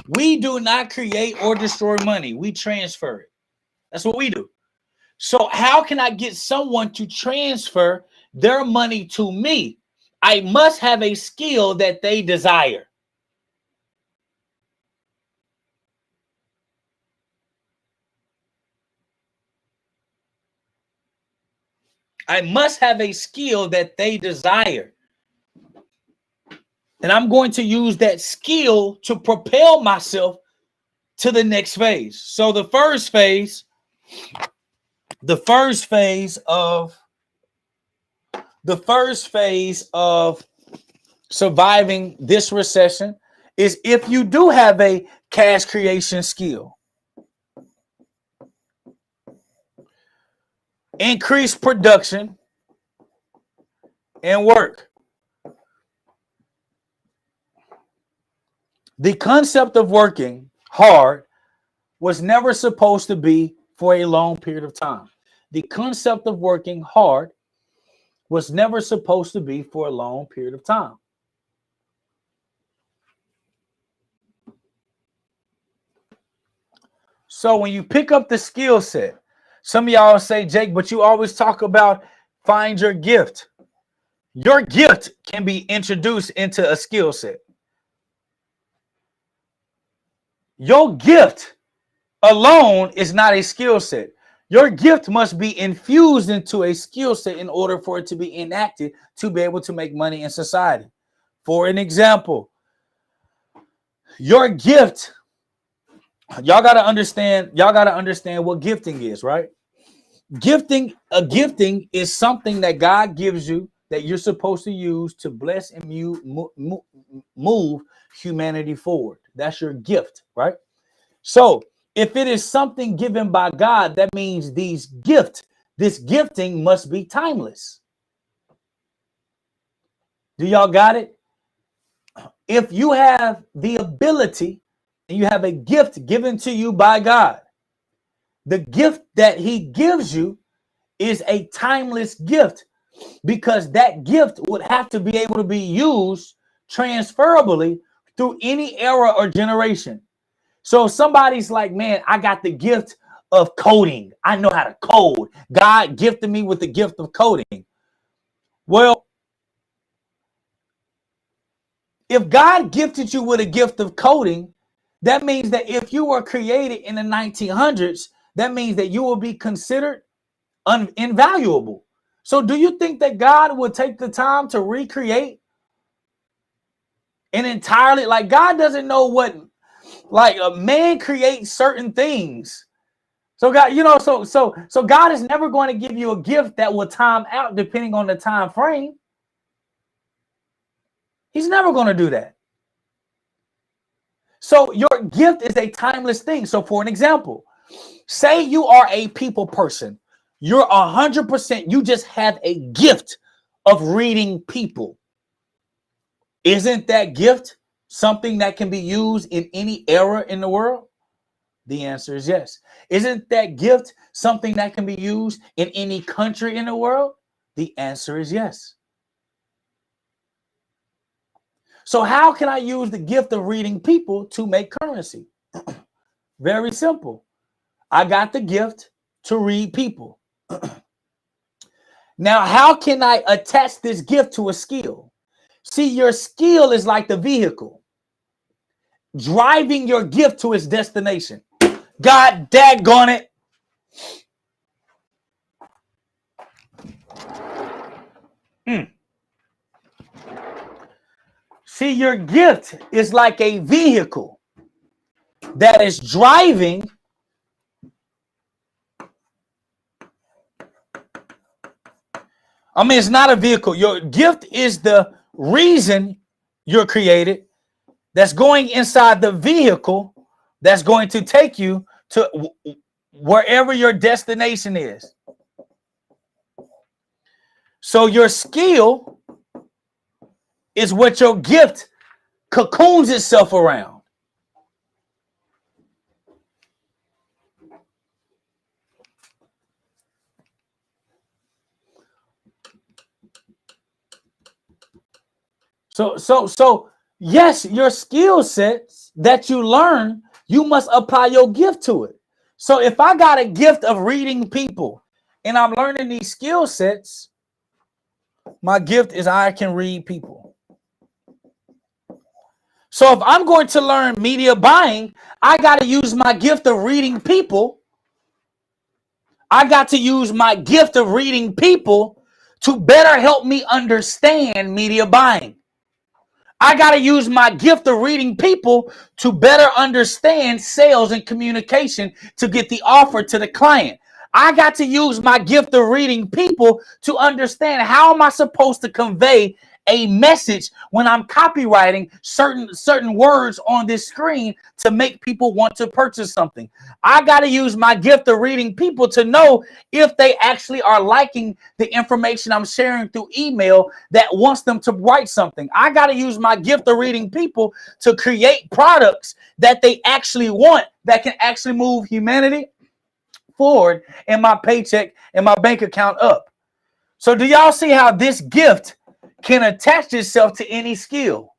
We do not create or destroy money. We transfer it. That's what we do. So how can I get someone to transfer their money to me? I must have a skill that they desire. I must have a skill that they desire. And I'm going to use that skill to propel myself to the next phase. So the first phase of surviving this recession is if you do have a cash creation skill. Increase production and work. The concept of working hard was never supposed to be for a long period of time. The concept of working hard was never supposed to be for a long period of time. So when you pick up the skill set, some of y'all say, Jake, but you always talk about find your gift. Your gift can be introduced into a skill set. Your gift alone is not a skill set. Your gift must be infused into a skill set in order for it to be enacted to be able to make money in society. For an example, your gift, y'all gotta understand what gifting is, right? Gifting is something that God gives you that you're supposed to use to bless and move humanity forward. That's your gift, right? So if it is something given by God, that means this gifting must be timeless. Do y'all got it? If you have the ability and you have a gift given to you by God, the gift that he gives you is a timeless gift because that gift would have to be able to be used transferably through any era or generation. So if somebody's like, man, I got the gift of coding. I know how to code. God gifted me with the gift of coding. Well, if God gifted you with a gift of coding, that means that if you were created in the 1900s, that means that you will be considered invaluable. So do you think that God would take the time to recreate an entirely, like God doesn't know what, like a man creates certain things. So God, so God is never going to give you a gift that will time out depending on the time frame. He's never going to do that. So your gift is a timeless thing. So for an example, say you are a people person. You're 100%, you just have a gift of reading people. Isn't that gift something that can be used in any era in the world? The answer is yes. Isn't that gift something that can be used in any country in the world? The answer is yes. So how can I use the gift of reading people to make currency? Very simple. I got the gift to read people. Now, how can I attach this gift to a skill? See, your skill is like the vehicle, driving your gift to its destination. God daggone it. See, your gift is like a vehicle that is driving. I mean, it's not a vehicle. Your gift is the reason you're created that's going inside the vehicle that's going to take you to wherever your destination is. So your skill is what your gift cocoons itself around. So yes, your skill sets that you learn, you must apply your gift to it. So if I got a gift of reading people and I'm learning these skill sets, my gift is I can read people. So if I'm going to learn media buying, I got to use my gift of reading people. I got to use my gift of reading people to better help me understand media buying. I got to use my gift of reading people to better understand sales and communication to get the offer to the client. I got to use my gift of reading people to understand how am I supposed to convey a message when I'm copywriting certain words on this screen to make people want to purchase something. I got to use my gift of reading people to know if they actually are liking the information I'm sharing through email that wants them to write something. I got to use my gift of reading people to create products that they actually want that can actually move humanity forward and my paycheck and my bank account up. So do y'all see how this gift can attach itself to any skill?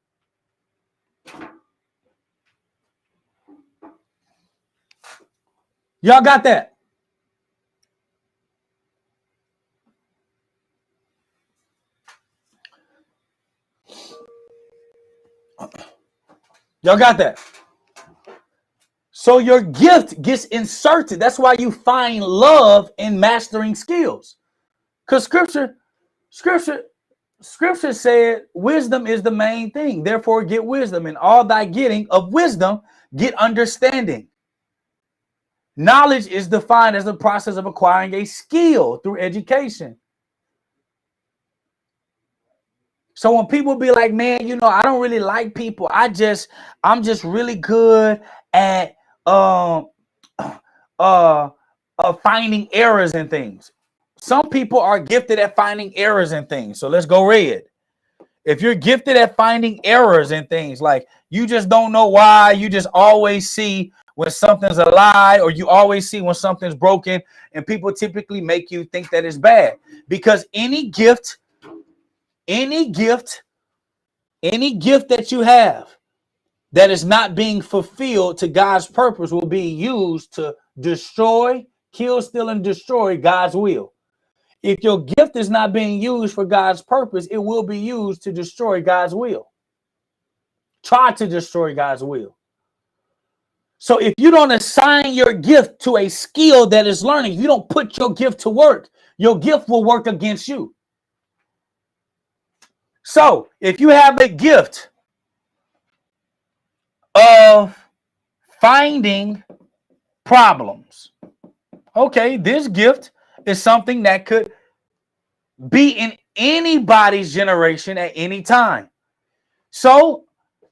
Y'all got that? Y'all got that? So your gift gets inserted. That's why you find love in mastering skills. Because scripture said wisdom is the main thing. Therefore, get wisdom. And all thy getting of wisdom, get understanding. Knowledge is defined as the process of acquiring a skill through education. So when people be like, man, you know, I don't really like people. I'm just really good at finding errors in things. Some people are gifted at finding errors in things. So let's go red. If you're gifted at finding errors in things, like you just don't know why, you just always see when something's a lie, or you always see when something's broken, and people typically make you think that it's bad. Because any gift that you have that is not being fulfilled to God's purpose will be used to destroy, kill, steal, and destroy God's will. If your gift is not being used for God's purpose, it will be used to destroy God's will. Try to destroy God's will. So if you don't assign your gift to a skill that is learning, you don't put your gift to work, your gift will work against you. So if you have a gift of finding problems, okay, this gift is something that could be in anybody's generation at any time. So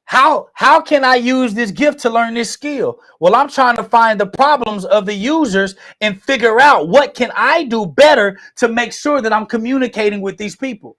how can I use this gift to learn this skill? Well, I'm trying to find the problems of the users and figure out what can I do better to make sure that I'm communicating with these people.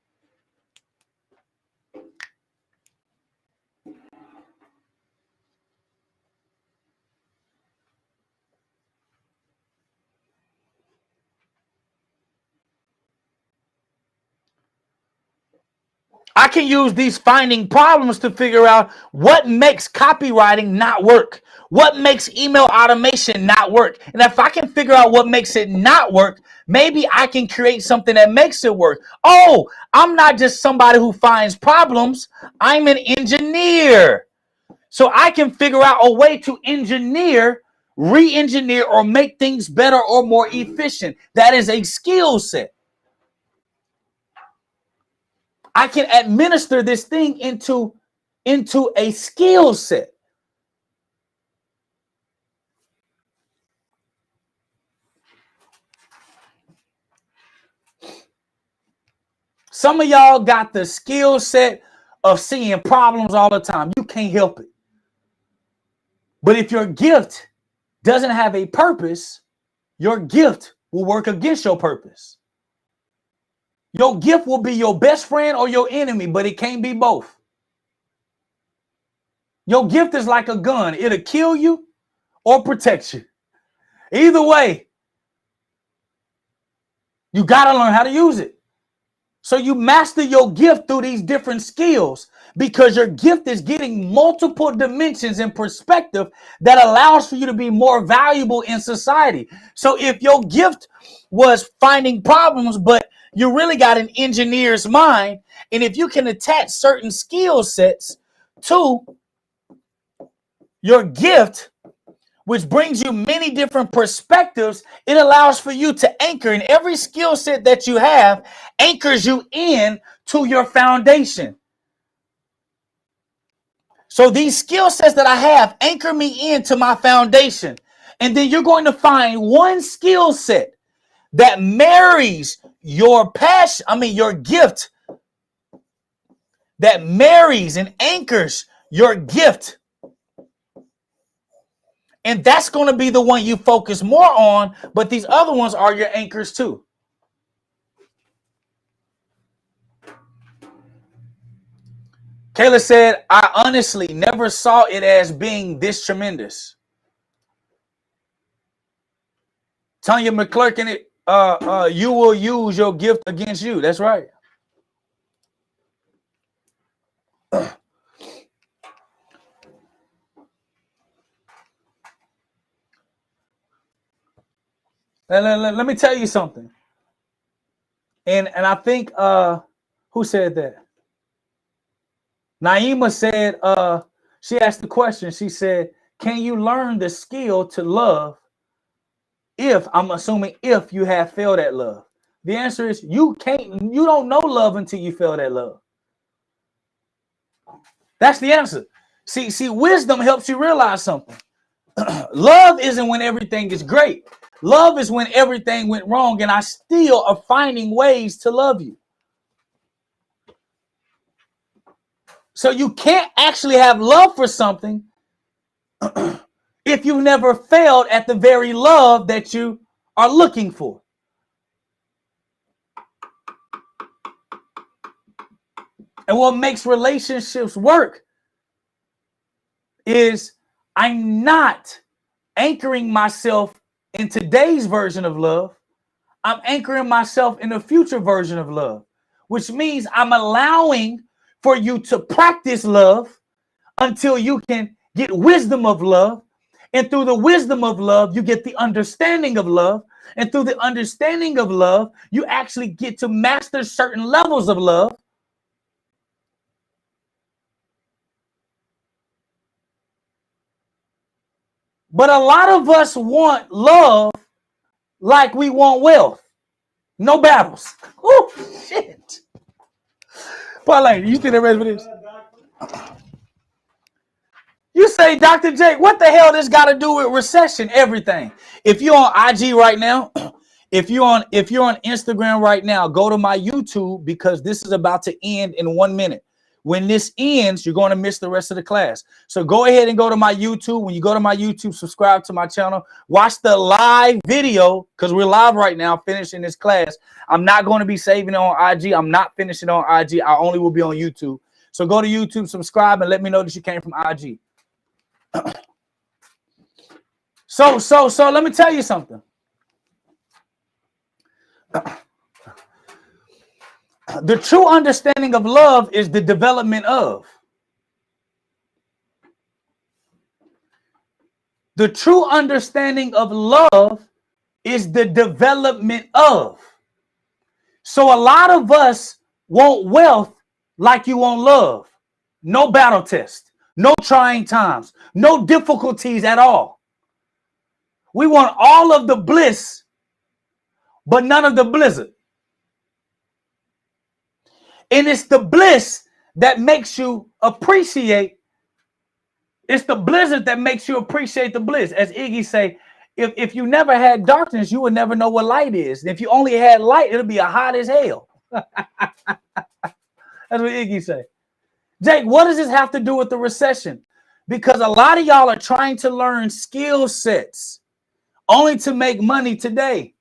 I can use these finding problems to figure out what makes copywriting not work, what makes email automation not work. And if I can figure out what makes it not work, maybe I can create something that makes it work. Oh, I'm not just somebody who finds problems. I'm an engineer. So I can figure out a way to engineer, re-engineer, or make things better or more efficient. That is a skill set. I can administer this thing into a skill set. Some of y'all got the skill set of seeing problems all the time. You can't help it. But if your gift doesn't have a purpose, your gift will work against your purpose. Your gift will be your best friend or your enemy, but it can't be both. Your gift is like a gun. It'll kill you or protect you. Either way, you got to learn how to use it. So you master your gift through these different skills, because your gift is getting multiple dimensions and perspective that allows for you to be more valuable in society. So if your gift was finding problems, but you really got an engineer's mind, and if you can attach certain skill sets to your gift, which brings you many different perspectives, it allows for you to anchor, in every skill set that you have anchors you in to your foundation. So these skill sets that I have anchor me into my foundation. And then you're going to find one skill set that marries your passion, your gift, that marries and anchors your gift. And that's going to be the one you focus more on, but these other ones are your anchors too. Kayla said, I honestly never saw it as being this tremendous. Tanya McClurkin, you will use your gift against you. That's right. Let me tell you something. And I think who said that? Naima said, she asked the question. She said, can you learn the skill to love if you have failed at love? The answer is you don't know love until you fail at love. That's the answer. See, wisdom helps you realize something. Love isn't when everything is great. Love is when everything went wrong and I still are finding ways to love you. So you can't actually have love for something if you've never failed at the very love that you are looking for. And what makes relationships work is I'm not anchoring myself in today's version of love. I'm anchoring myself in the future version of love, which means I'm allowing for you to practice love until you can get wisdom of love. And through the wisdom of love, you get the understanding of love. And through the understanding of love, you actually get to master certain levels of love. But a lot of us want love like we want wealth. No battles. Oh, shit. Parlay, you still ready for this? You say, Dr. Jake, what the hell this got to do with recession? Everything. If you're on IG right now, if you're on Instagram right now, go to my YouTube because this is about to end in 1 minute. When this ends, you're going to miss the rest of the class. So go ahead and go to my YouTube. When you go to my YouTube, subscribe to my channel. Watch the live video because we're live right now finishing this class. I'm not going to be saving it on IG. I'm not finishing on IG. I only will be on YouTube. So go to YouTube, subscribe, and let me know that you came from IG. So let me tell you something. The true understanding of love is the development of. The true understanding of love is the development of. So a lot of us want wealth like you want love. No battle test, no trying times, no difficulties at all. We want all of the bliss, but none of the blizzard. And it's the bliss that makes you appreciate. It's the blizzard that makes you appreciate the bliss. As Iggy say, if you never had darkness, you would never know what light is. If you only had light, it'll be a hot as hell. That's what Iggy say. Jake, what does this have to do with the recession? Because a lot of y'all are trying to learn skill sets only to make money today.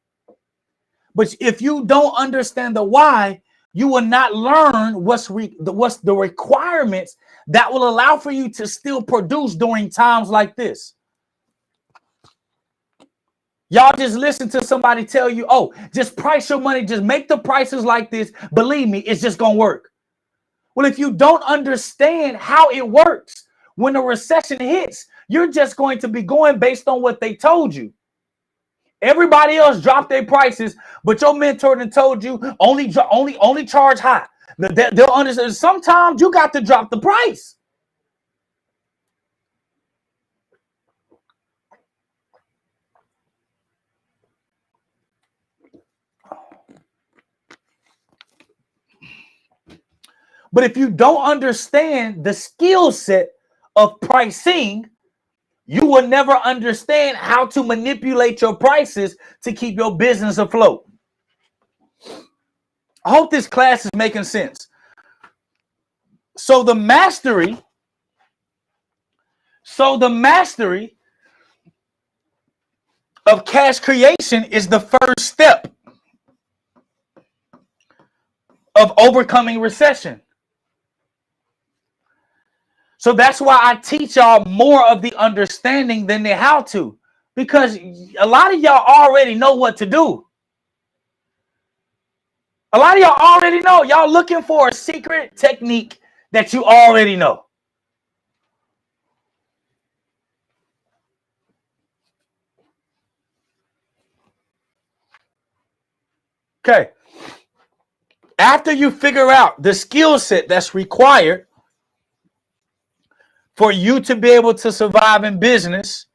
But if you don't understand the why, you will not learn what's the requirements that will allow for you to still produce during times like this. Y'all just listen to somebody tell you, oh, just price your money, just make the prices like this. Believe me, it's just going to work. Well, if you don't understand how it works, when the recession hits, you're just going to be going based on what they told you. Everybody else dropped their prices, but your mentor done told you only charge high. They'll understand. Sometimes you got to drop the price. But if you don't understand the skill set of pricing, you will never understand how to manipulate your prices to keep your business afloat. I hope this class is making sense. So the mastery of cash creation is the first step of overcoming recession. So that's why I teach y'all more of the understanding than the how to, because a lot of y'all already know what to do. A lot of y'all already know. Y'all looking for a secret technique that you already know. Okay. After you figure out the skill set that's required for you to be able to survive in business.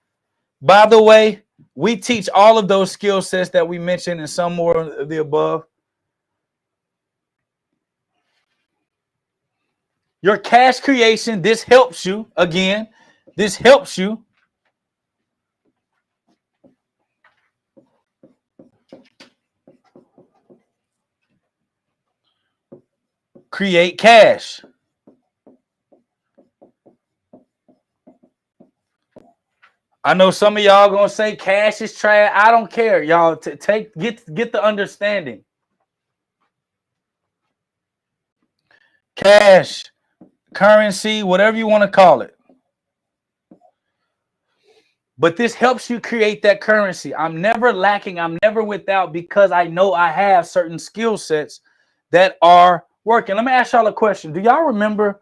By the way, we teach all of those skill sets that we mentioned and some more of the above. Your cash creation, this helps you. Again, this helps you create cash. I know some of y'all gonna say cash is trash. I don't care, y'all. Get the understanding. Cash, currency, whatever you want to call it. But this helps you create that currency. I'm never lacking. I'm never without because I know I have certain skill sets that are working. Let me ask y'all a question. Do y'all remember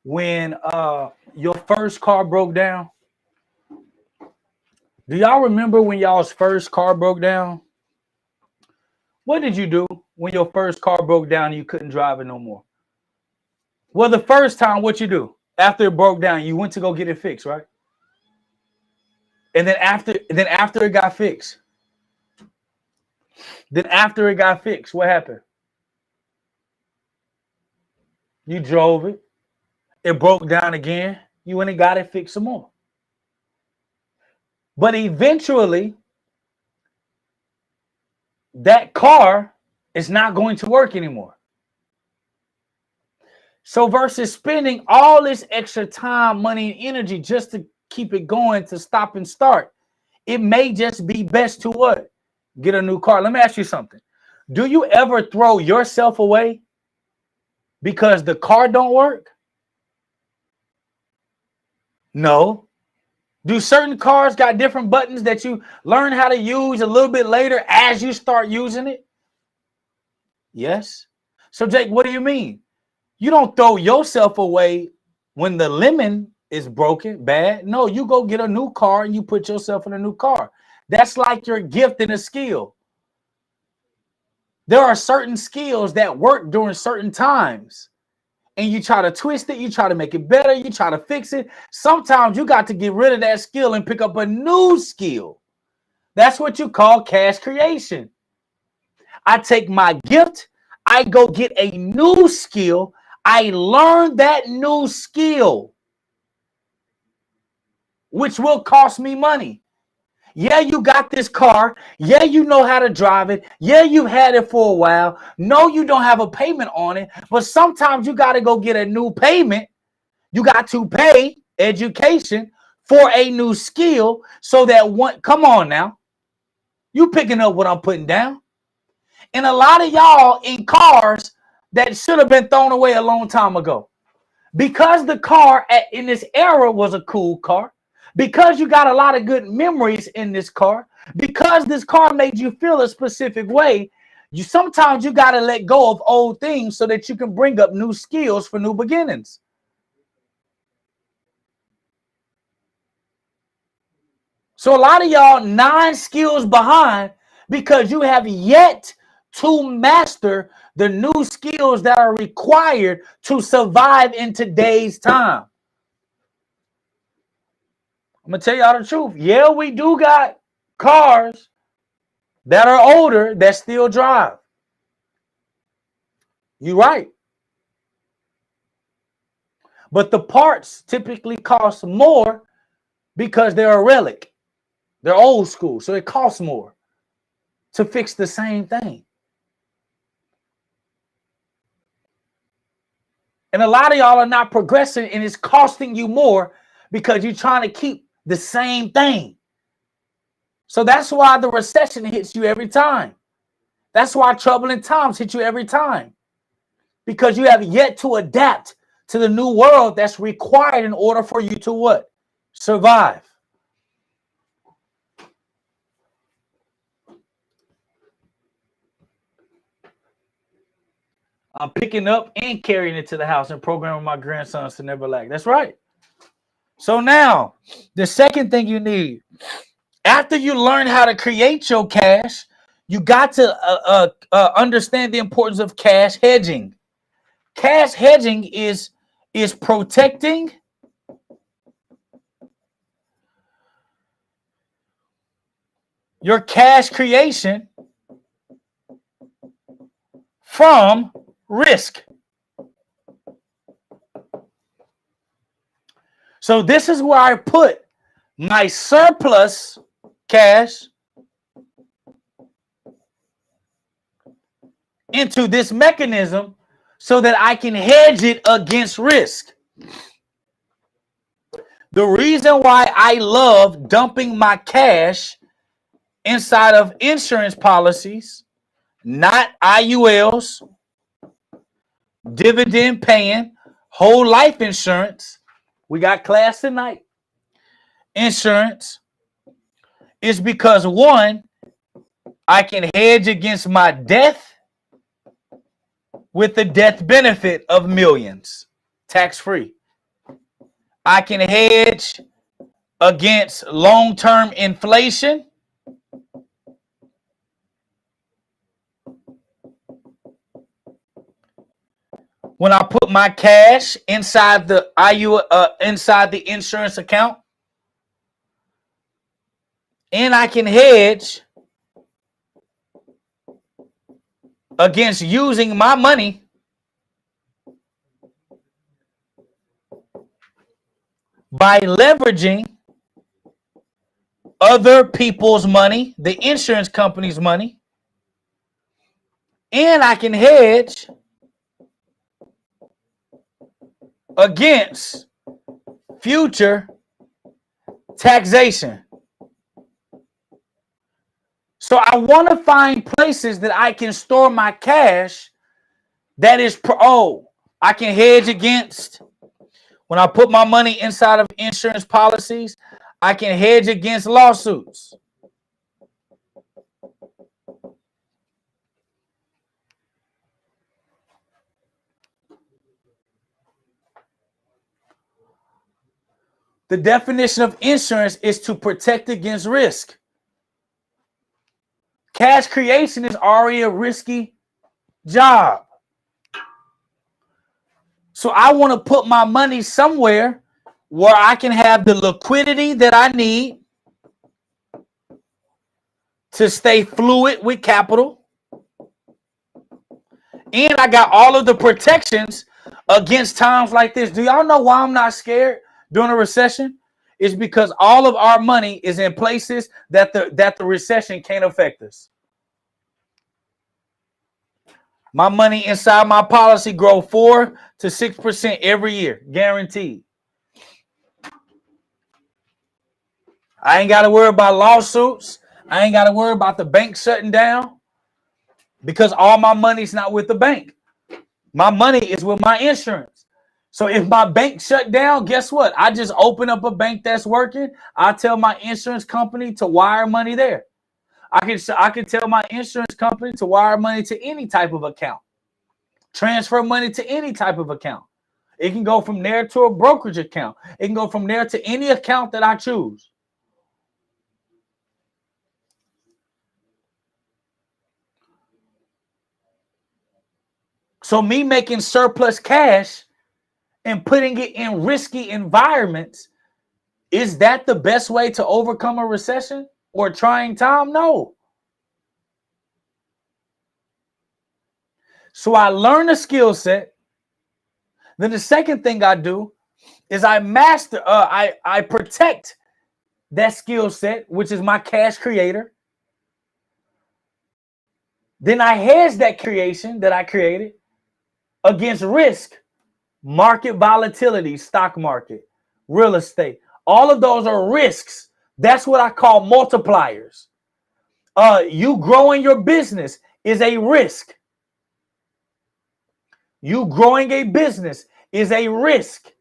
when your first car broke down? Do y'all remember when y'all's first car broke down? What did you do when your first car broke down and you couldn't drive it no more? Well, the first time, what you do? After it broke down, you went to go get it fixed, right? And then after it got fixed, what happened? You drove it. It broke down again. You went and got it fixed some more. But eventually, that car is not going to work anymore. So versus spending all this extra time, money, and energy just to keep it going, to stop and start, it may just be best to what? Get a new car. Let me ask you something. Do you ever throw yourself away because the car don't work? No. Do certain cars got different buttons that you learn how to use a little bit later as you start using it? Yes. So Jake, what do you mean? You don't throw yourself away when the lemon is broken, bad. No, you go get a new car and you put yourself in a new car. That's like your gift and a skill. There are certain skills that work during certain times. And you try to twist it, you try to make it better, you try to fix it. Sometimes you got to get rid of that skill and pick up a new skill. That's what you call cash creation. I take my gift, I go get a new skill, I learn that new skill, which will cost me money. Yeah, you got this car. Yeah, you know how to drive it. Yeah, you've had it for a while. No, you don't have a payment on it. But sometimes you got to go get a new payment. You got to pay education for a new skill so that one, come on now. You picking up what I'm putting down. And a lot of y'all in cars that should have been thrown away a long time ago. Because the car in this era was a cool car. Because you got a lot of good memories in this car, because this car made you feel a specific way, sometimes you got to let go of old things so that you can bring up new skills for new beginnings. So a lot of y'all 9 skills behind because you have yet to master the new skills that are required to survive in today's time. I'm going to tell y'all the truth. Yeah, we do got cars that are older that still drive. You're right. But the parts typically cost more because they're a relic. They're old school, so it costs more to fix the same thing. And a lot of y'all are not progressing, and it's costing you more because you're trying to keep the same thing. So that's why the recession hits you every time. That's why troubling times hit you every time. Because you have yet to adapt to the new world that's required in order for you to what? Survive. I'm picking up and carrying it to the house and programming my grandsons to never lack. That's right. So now, the second thing you need, after you learn how to create your cash, you got to understand the importance of cash hedging. Cash hedging is is protecting your cash creation from risk. So this is where I put my surplus cash into this mechanism so that I can hedge it against risk. The reason why I love dumping my cash inside of insurance policies, not IULs, dividend paying, whole life insurance. We got class tonight. Insurance is because one, I can hedge against my death with the death benefit of millions, tax free. I can hedge against long-term inflation. When I put my cash inside the inside the insurance account, and I can hedge against using my money by leveraging other people's money, the insurance company's money, and I can hedge against future taxation. So I want to find places that I can store my cash that is I can hedge against. When I put my money inside of insurance policies, I can hedge against lawsuits. The definition of insurance is to protect against risk. Cash creation is already a risky job. So I want to put my money somewhere where I can have the liquidity that I need to stay fluid with capital. And I got all of the protections against times like this. Do y'all know why I'm not scared during a recession? It's because all of our money is in places that the recession can't affect us. My money inside my policy grow 4 to 6% every year, guaranteed. I ain't got to worry about lawsuits. I ain't got to worry about the bank shutting down because all my money's not with the bank. My money is with my insurance. So if my bank shut down, guess what? I just open up a bank that's working. I tell my insurance company to wire money there. I can tell my insurance company to wire money to any type of account. Transfer money to any type of account. It can go from there to a brokerage account. It can go from there to any account that I choose. So me making surplus cash and putting it in risky environments, is that the best way to overcome a recession or a trying time? No. So I learn a skill set. Then the second thing I do is I protect that skill set, which is my cash creator. Then I hedge that creation that I created against risk, market volatility, stock market, real estate. All of those are risks. That's what I call multipliers. You growing your business is a risk. You growing a business is a risk.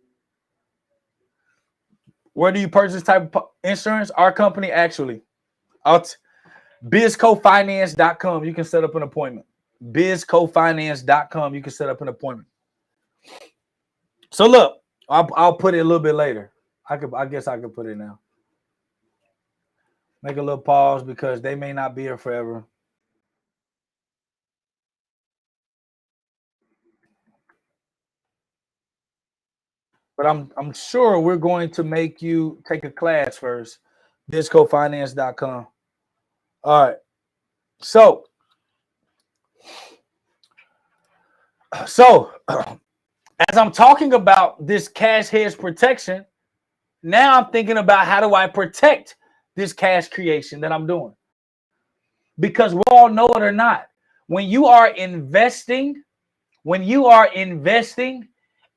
Where do you purchase this type of insurance? Our company, actually. BizCofinance.com. You can set up an appointment. BizCofinance.com. You can set up an appointment. So look, I'll put it a little bit later. I guess I could put it now. Make a little pause because they may not be here forever. but I'm sure we're going to make you take a class first. Discofinance.com. All right. So as I'm talking about this cash hedge protection, now I'm thinking about how do I protect this cash creation that I'm doing? Because we all know it or not, when you are investing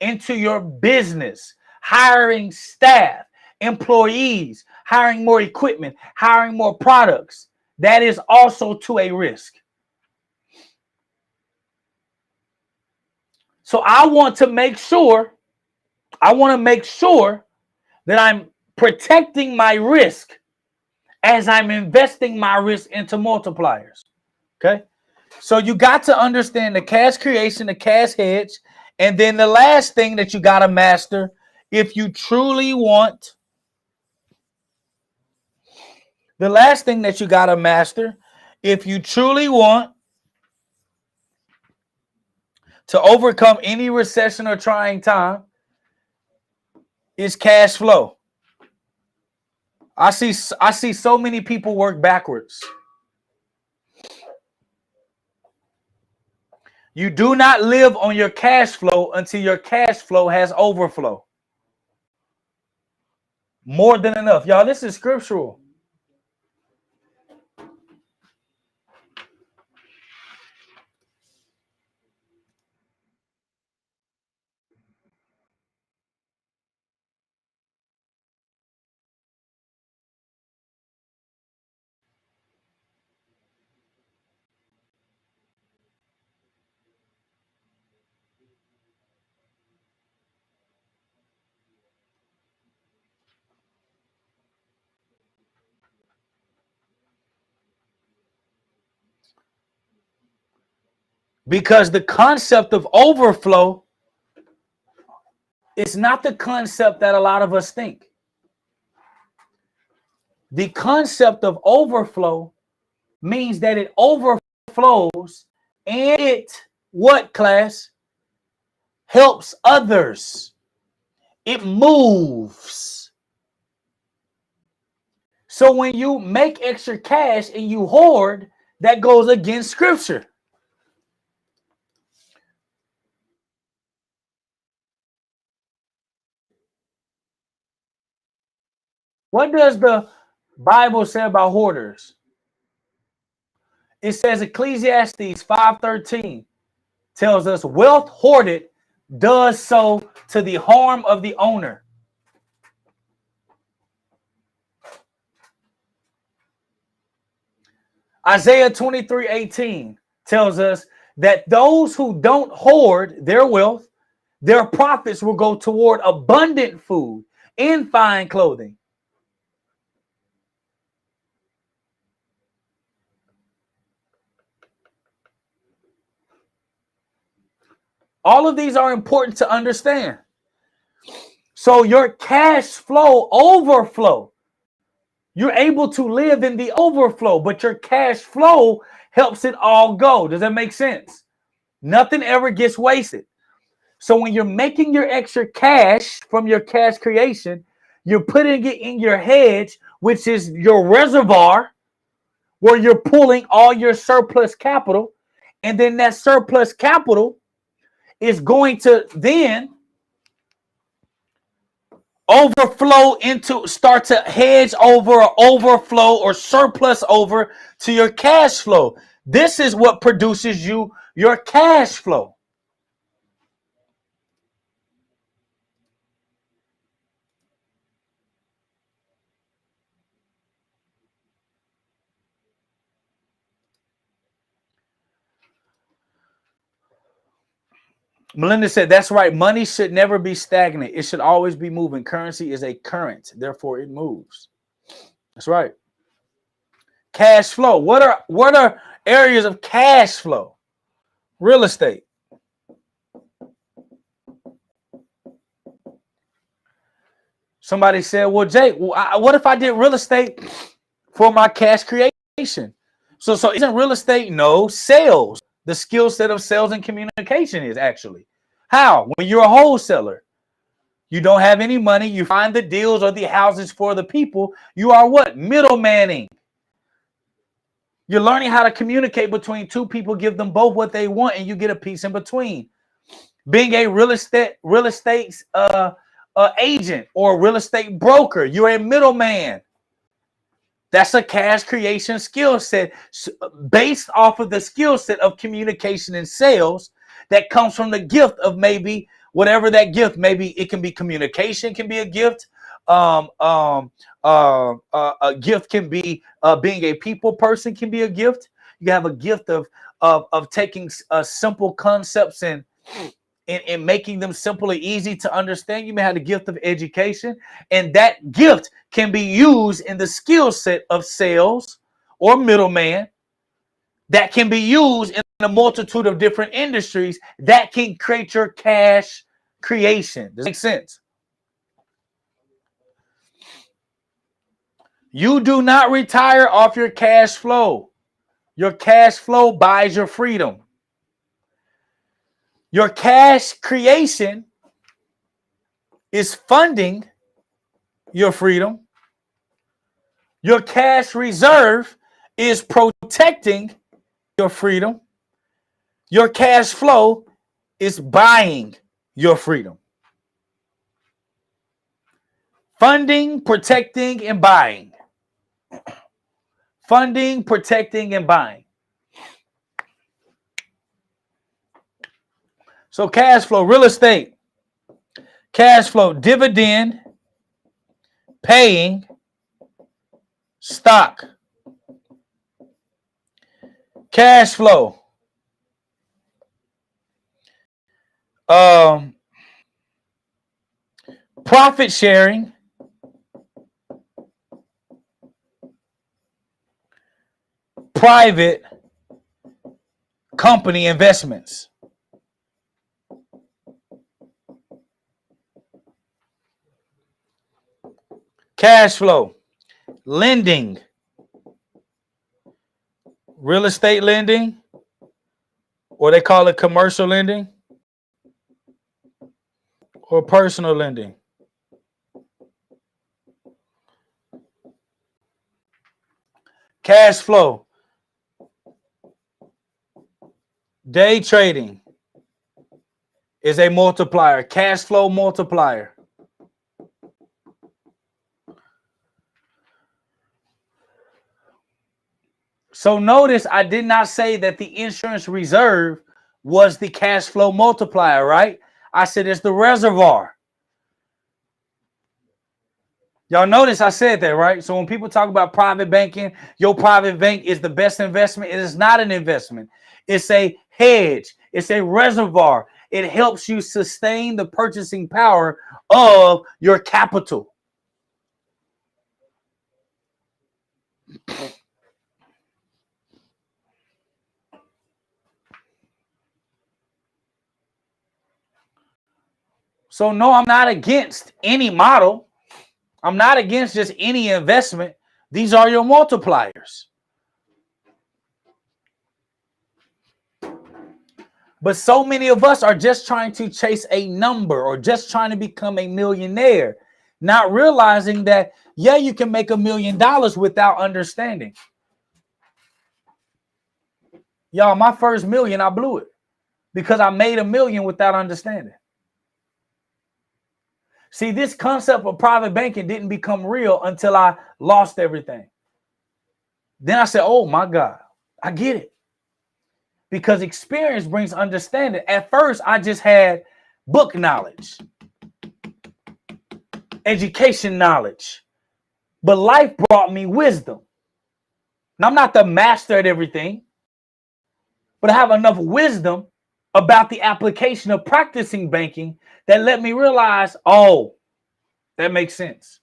into your business, hiring staff, employees, hiring more equipment, hiring more products, that is also to a risk. So I want to make sure that I'm protecting my risk as I'm investing my risk into multipliers. Okay? So you got to understand the cash creation, the cash hedge, and then the last thing that you got to master if you truly want to overcome any recession or trying time is cash flow. I see so many people work backwards. You do not live on your cash flow until your cash flow has overflow. More than enough. Y'all, this is scriptural. Because the concept of overflow is not the concept that a lot of us think. The concept of overflow means that it overflows and it, what class? Helps others. It moves. So when you make extra cash and you hoard, that goes against scripture. What does the Bible say about hoarders? It says Ecclesiastes 5:13 tells us wealth hoarded does so to the harm of the owner. Isaiah 23:18 tells us that those who don't hoard their wealth, their profits will go toward abundant food and fine clothing. All of these are important to understand. So your cash flow overflow. You're able to live in the overflow, but your cash flow helps it all go. Does that make sense? Nothing ever gets wasted. So when you're making your extra cash from your cash creation, you're putting it in your hedge, which is your reservoir, where you're pulling all your surplus capital. And then that surplus capital is going to then overflow into, start to hedge over or overflow or surplus over to your cash flow. This is what produces you your cash flow. Melinda said, that's right. Money should never be stagnant. It should always be moving. Currency is a current. Therefore, it moves. That's right. Cash flow. What are areas of cash flow? Real estate. Somebody said, well, Jake, what if I did real estate for my cash creation? So isn't real estate? No, sales. The skill set of sales and communication is actually. How? When you're a wholesaler. You don't have any money. You find the deals or the houses for the people. You are what? Middlemaning. You're learning how to communicate between two people, give them both what they want, and you get a piece in between. Being a real estate agent or real estate broker, you're a middleman. That's a cash creation skill set based off of the skill set of communication and sales that comes from the gift of maybe whatever that gift. Maybe it can be communication, can be a gift. A gift can be being a people person, can be a gift. You have a gift of taking simple concepts and making them simple and easy to understand. You may have the gift of education, and that gift can be used in the skill set of sales or middleman. That can be used in a multitude of different industries that can create your cash creation. Does that make sense? You do not retire off your cash flow. Your cash flow buys your freedom. Your cash creation is funding your freedom. Your cash reserve is protecting your freedom. Your cash flow is buying your freedom. Funding, protecting, and buying. Funding, protecting, and buying. So cash flow, real estate, cash flow, dividend, paying, stock. Cash flow. Profit sharing. Private company investments. Cash flow. Lending. Real estate lending, or they call it commercial lending, or personal lending. Cash flow. Day trading is a multiplier. Cash flow multiplier. So notice I did not say that the insurance reserve was the cash flow multiplier, right? I said it's the reservoir. Y'all notice I said that, right? So when people talk about private banking, your private bank is the best investment. It is not an investment. It's a hedge. It's a reservoir. It helps you sustain the purchasing power of your capital. So no, I'm not against any model. I'm not against just any investment. These are your multipliers. But so many of us are just trying to chase a number or just trying to become a millionaire, not realizing that, yeah, you can make $1 million without understanding. Y'all, my first million, I blew it because I made $1 million without understanding. See, this concept of private banking didn't become real until I lost everything. Then I said, oh my God, I get it. Because experience brings understanding. At first, I just had book knowledge, education knowledge, but life brought me wisdom. Now, I'm not the master at everything, but I have enough wisdom about the application of practicing banking that let me realize, oh, that makes sense.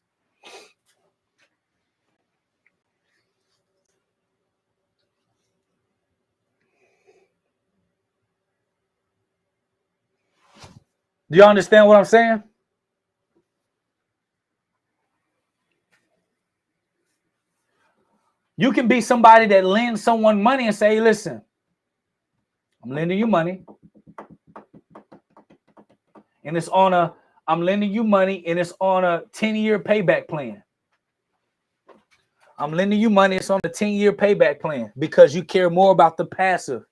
Do you understand what I'm saying? You can be somebody that lends someone money and say, hey, listen, I'm lending you money. And it's on I'm lending you money and it's on a 10-year payback plan. I'm lending you money. It's on a 10-year payback plan because you care more about the passive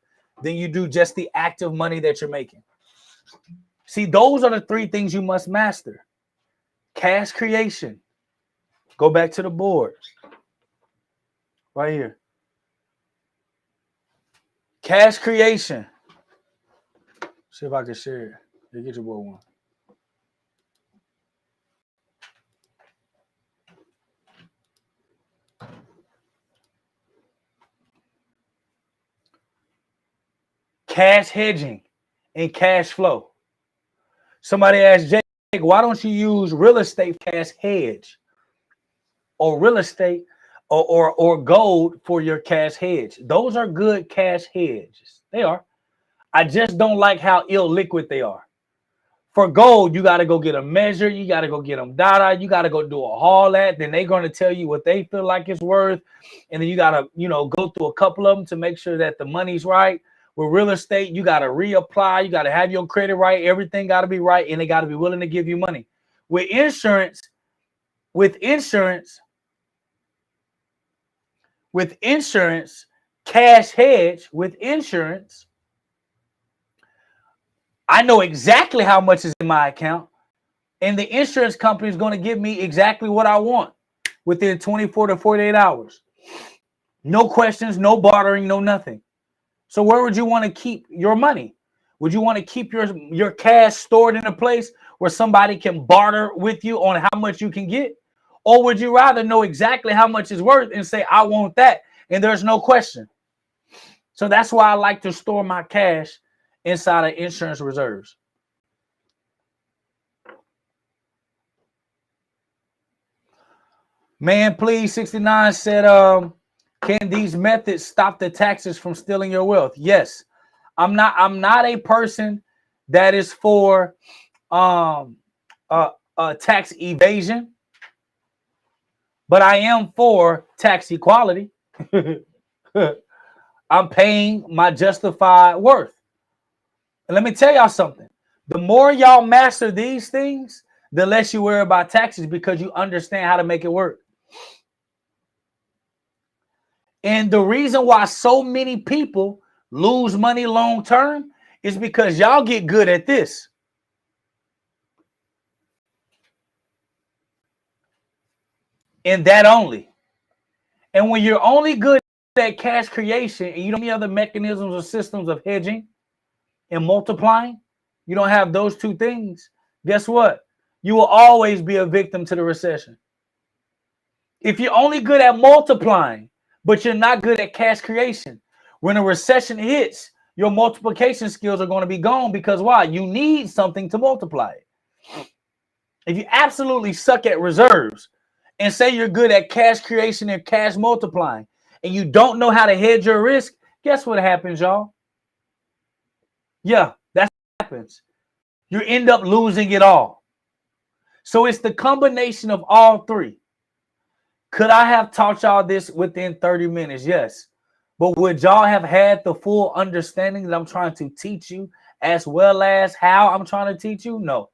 than you do just the active money that you're making. See, those are the three things you must master. Cash creation. Go back to the board. Right here. Cash creation. See if I can share it. Yeah, get your board one. Cash hedging and cash flow. Somebody asked Jake, why don't you use real estate cash hedge or real estate or gold for your cash hedge? Those are good cash hedges. They are. I just don't like how illiquid they are. For gold, you got to go get a measure. You got to go get them data. You got to go do a haul at. Then they're going to tell you what they feel like it's worth. And then you got to, go through a couple of them to make sure that the money's right. With real estate, you got to reapply. You got to have your credit right. Everything got to be right. And they got to be willing to give you money. With insurance, cash hedge, with insurance, I know exactly how much is in my account, and the insurance company is going to give me exactly what I want within 24 to 48 hours. No questions, no bartering, no nothing. So where would you want to keep your money? Would you want to keep your cash stored in a place where somebody can barter with you on how much you can get? Or would you rather know exactly how much it's worth and say, I want that, and there's no question? So that's why I like to store my cash inside of insurance reserves. Man, please, 69 said, can these methods stop the taxes from stealing your wealth? Yes. I'm not a person that is for tax evasion, but I am for tax equality. I'm paying my justified worth. And let me tell y'all something. The more y'all master these things, the less you worry about taxes because you understand how to make it work. And the reason why so many people lose money long term is because y'all get good at this. And that only. And when you're only good at cash creation and you don't have any other mechanisms or systems of hedging and multiplying, you don't have those two things, guess what? You will always be a victim to the recession. If you're only good at multiplying, but you're not good at cash creation, when a recession hits, your multiplication skills are going to be gone because why? You need something to multiply it. If you absolutely suck at reserves and say you're good at cash creation and cash multiplying, and you don't know how to hedge your risk, guess what happens, y'all? Yeah, that's what happens. You end up losing it all. So it's the combination of all three. Could I have taught y'all this within 30 minutes? Yes. But would y'all have had the full understanding that I'm trying to teach you as well as how I'm trying to teach you? No.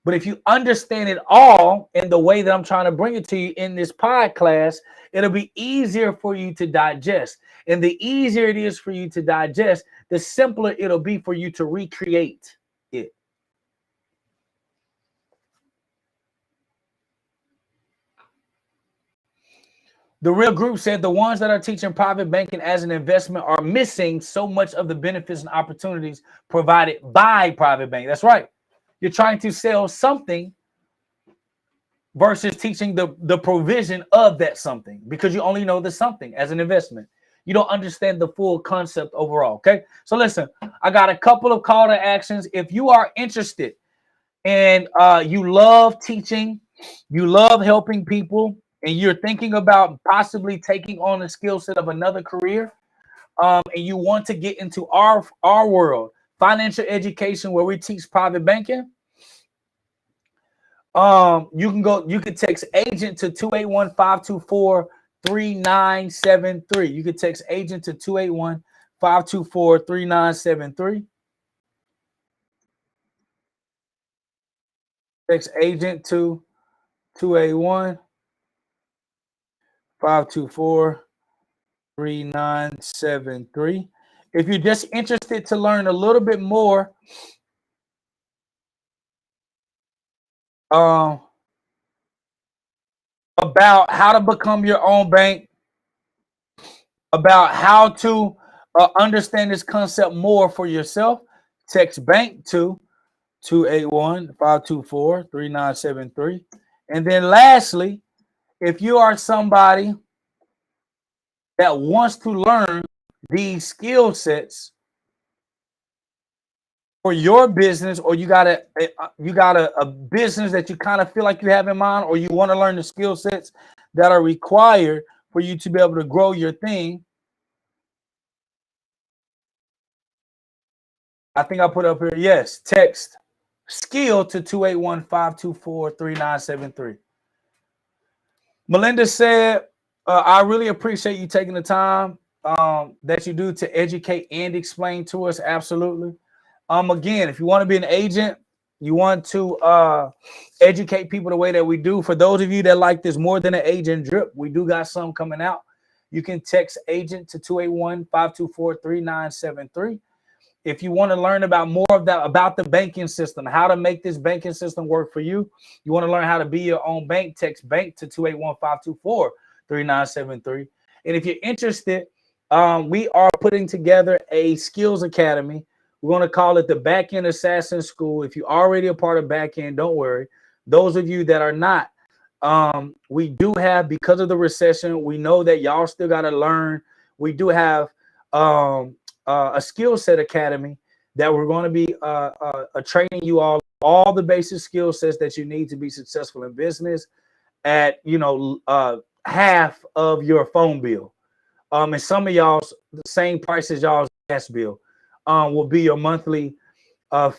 But if you understand it all in the way that I'm trying to bring it to you in this podcast, it'll be easier for you to digest. And the easier it is for you to digest, the simpler it'll be for you to recreate it. The real group said the ones that are teaching private banking as an investment are missing so much of the benefits and opportunities provided by private bank. That's right. You're trying to sell something versus teaching the provision of that something because you only know the something as an investment. You don't understand the full concept overall. Okay. So listen, I got a couple of call to actions. If you are interested and you love teaching, you love helping people, and you're thinking about possibly taking on the skill set of another career, and you want to get into our world, financial education, where we teach private banking, you can text agent to 281-524-3973. You can text agent to 281-524-3973. Text agent to 281-524-3973. If you're just interested to learn a little bit more about how to become your own bank, about how to understand this concept more for yourself, text bank to 281-524-3973. And then lastly, if you are somebody that wants to learn these skill sets for your business, or you got a business that you kind of feel like you have in mind, or you want to learn the skill sets that are required for you to be able to grow your thing, I think I put up here, yes, text skill to 281-524-3973. Melinda said, I really appreciate you taking the time that you do to educate and explain to us. Absolutely. Again, if you want to be an agent, you want to educate people the way that we do. For those of you that like this more than an agent drip, we do got some coming out. You can text agent to 281-524-3973. If you want to learn about more of that, about the banking system, how to make this banking system work for you, you want to learn how to be your own bank, text bank to 281-524-3973. And if you're interested, we are putting together a skills academy. We're going to call it the Bak'nd Assassins School. If you're already a part of Bak'nd, don't worry. Those of you that are not, we do have, because of the recession, we know that y'all still got to learn. We do have a skill set academy that we're going to be training you all the basic skill sets that you need to be successful in business at, half of your phone bill. And some of y'all's the same price as y'all's gas bill will be your monthly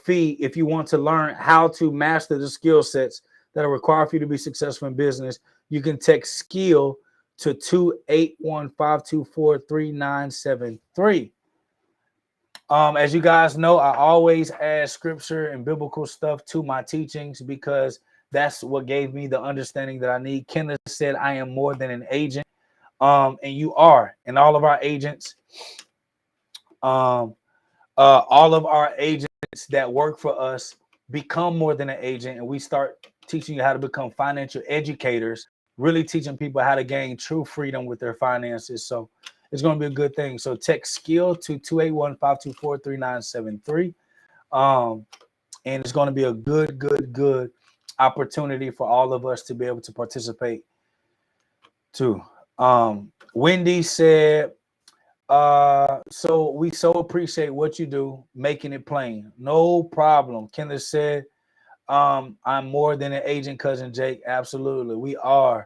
fee if you want to learn how to master the skill sets that are required for you to be successful in business. You can text skill to 281-524-3973. As you guys know, I always add scripture and biblical stuff to my teachings because that's what gave me the understanding that I need. Kenneth said, I am more than an agent. And you are. And all of our agents, all of our agents that work for us become more than an agent. And we start teaching you how to become financial educators, really teaching people how to gain true freedom with their finances. So it's going to be a good thing. So text skill to 281-524-3973. And it's going to be a good opportunity for all of us to be able to participate too. Wendy said, so we so appreciate what you do, making it plain. No problem. Kenneth said, I'm more than an agent, cousin Jake. Absolutely. We all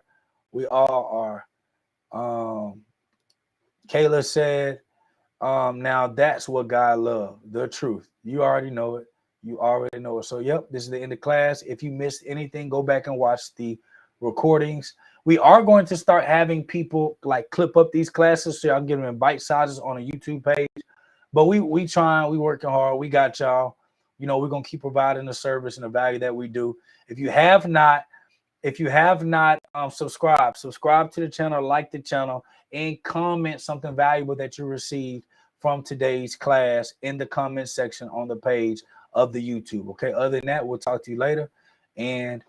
are. Kayla said, now that's what God loved, the truth. You already know it. You already know it. So, yep, this is the end of class. If you missed anything, go back and watch the recordings. We are going to start having people like clip up these classes so y'all get them in bite sizes on a YouTube page. But we working hard. We got y'all. We're gonna keep providing the service and the value that we do. If you have not subscribe to the channel, like the channel, and comment something valuable that you received from today's class in the comment section on the page of the YouTube. Okay. Other than that, we'll talk to you later, and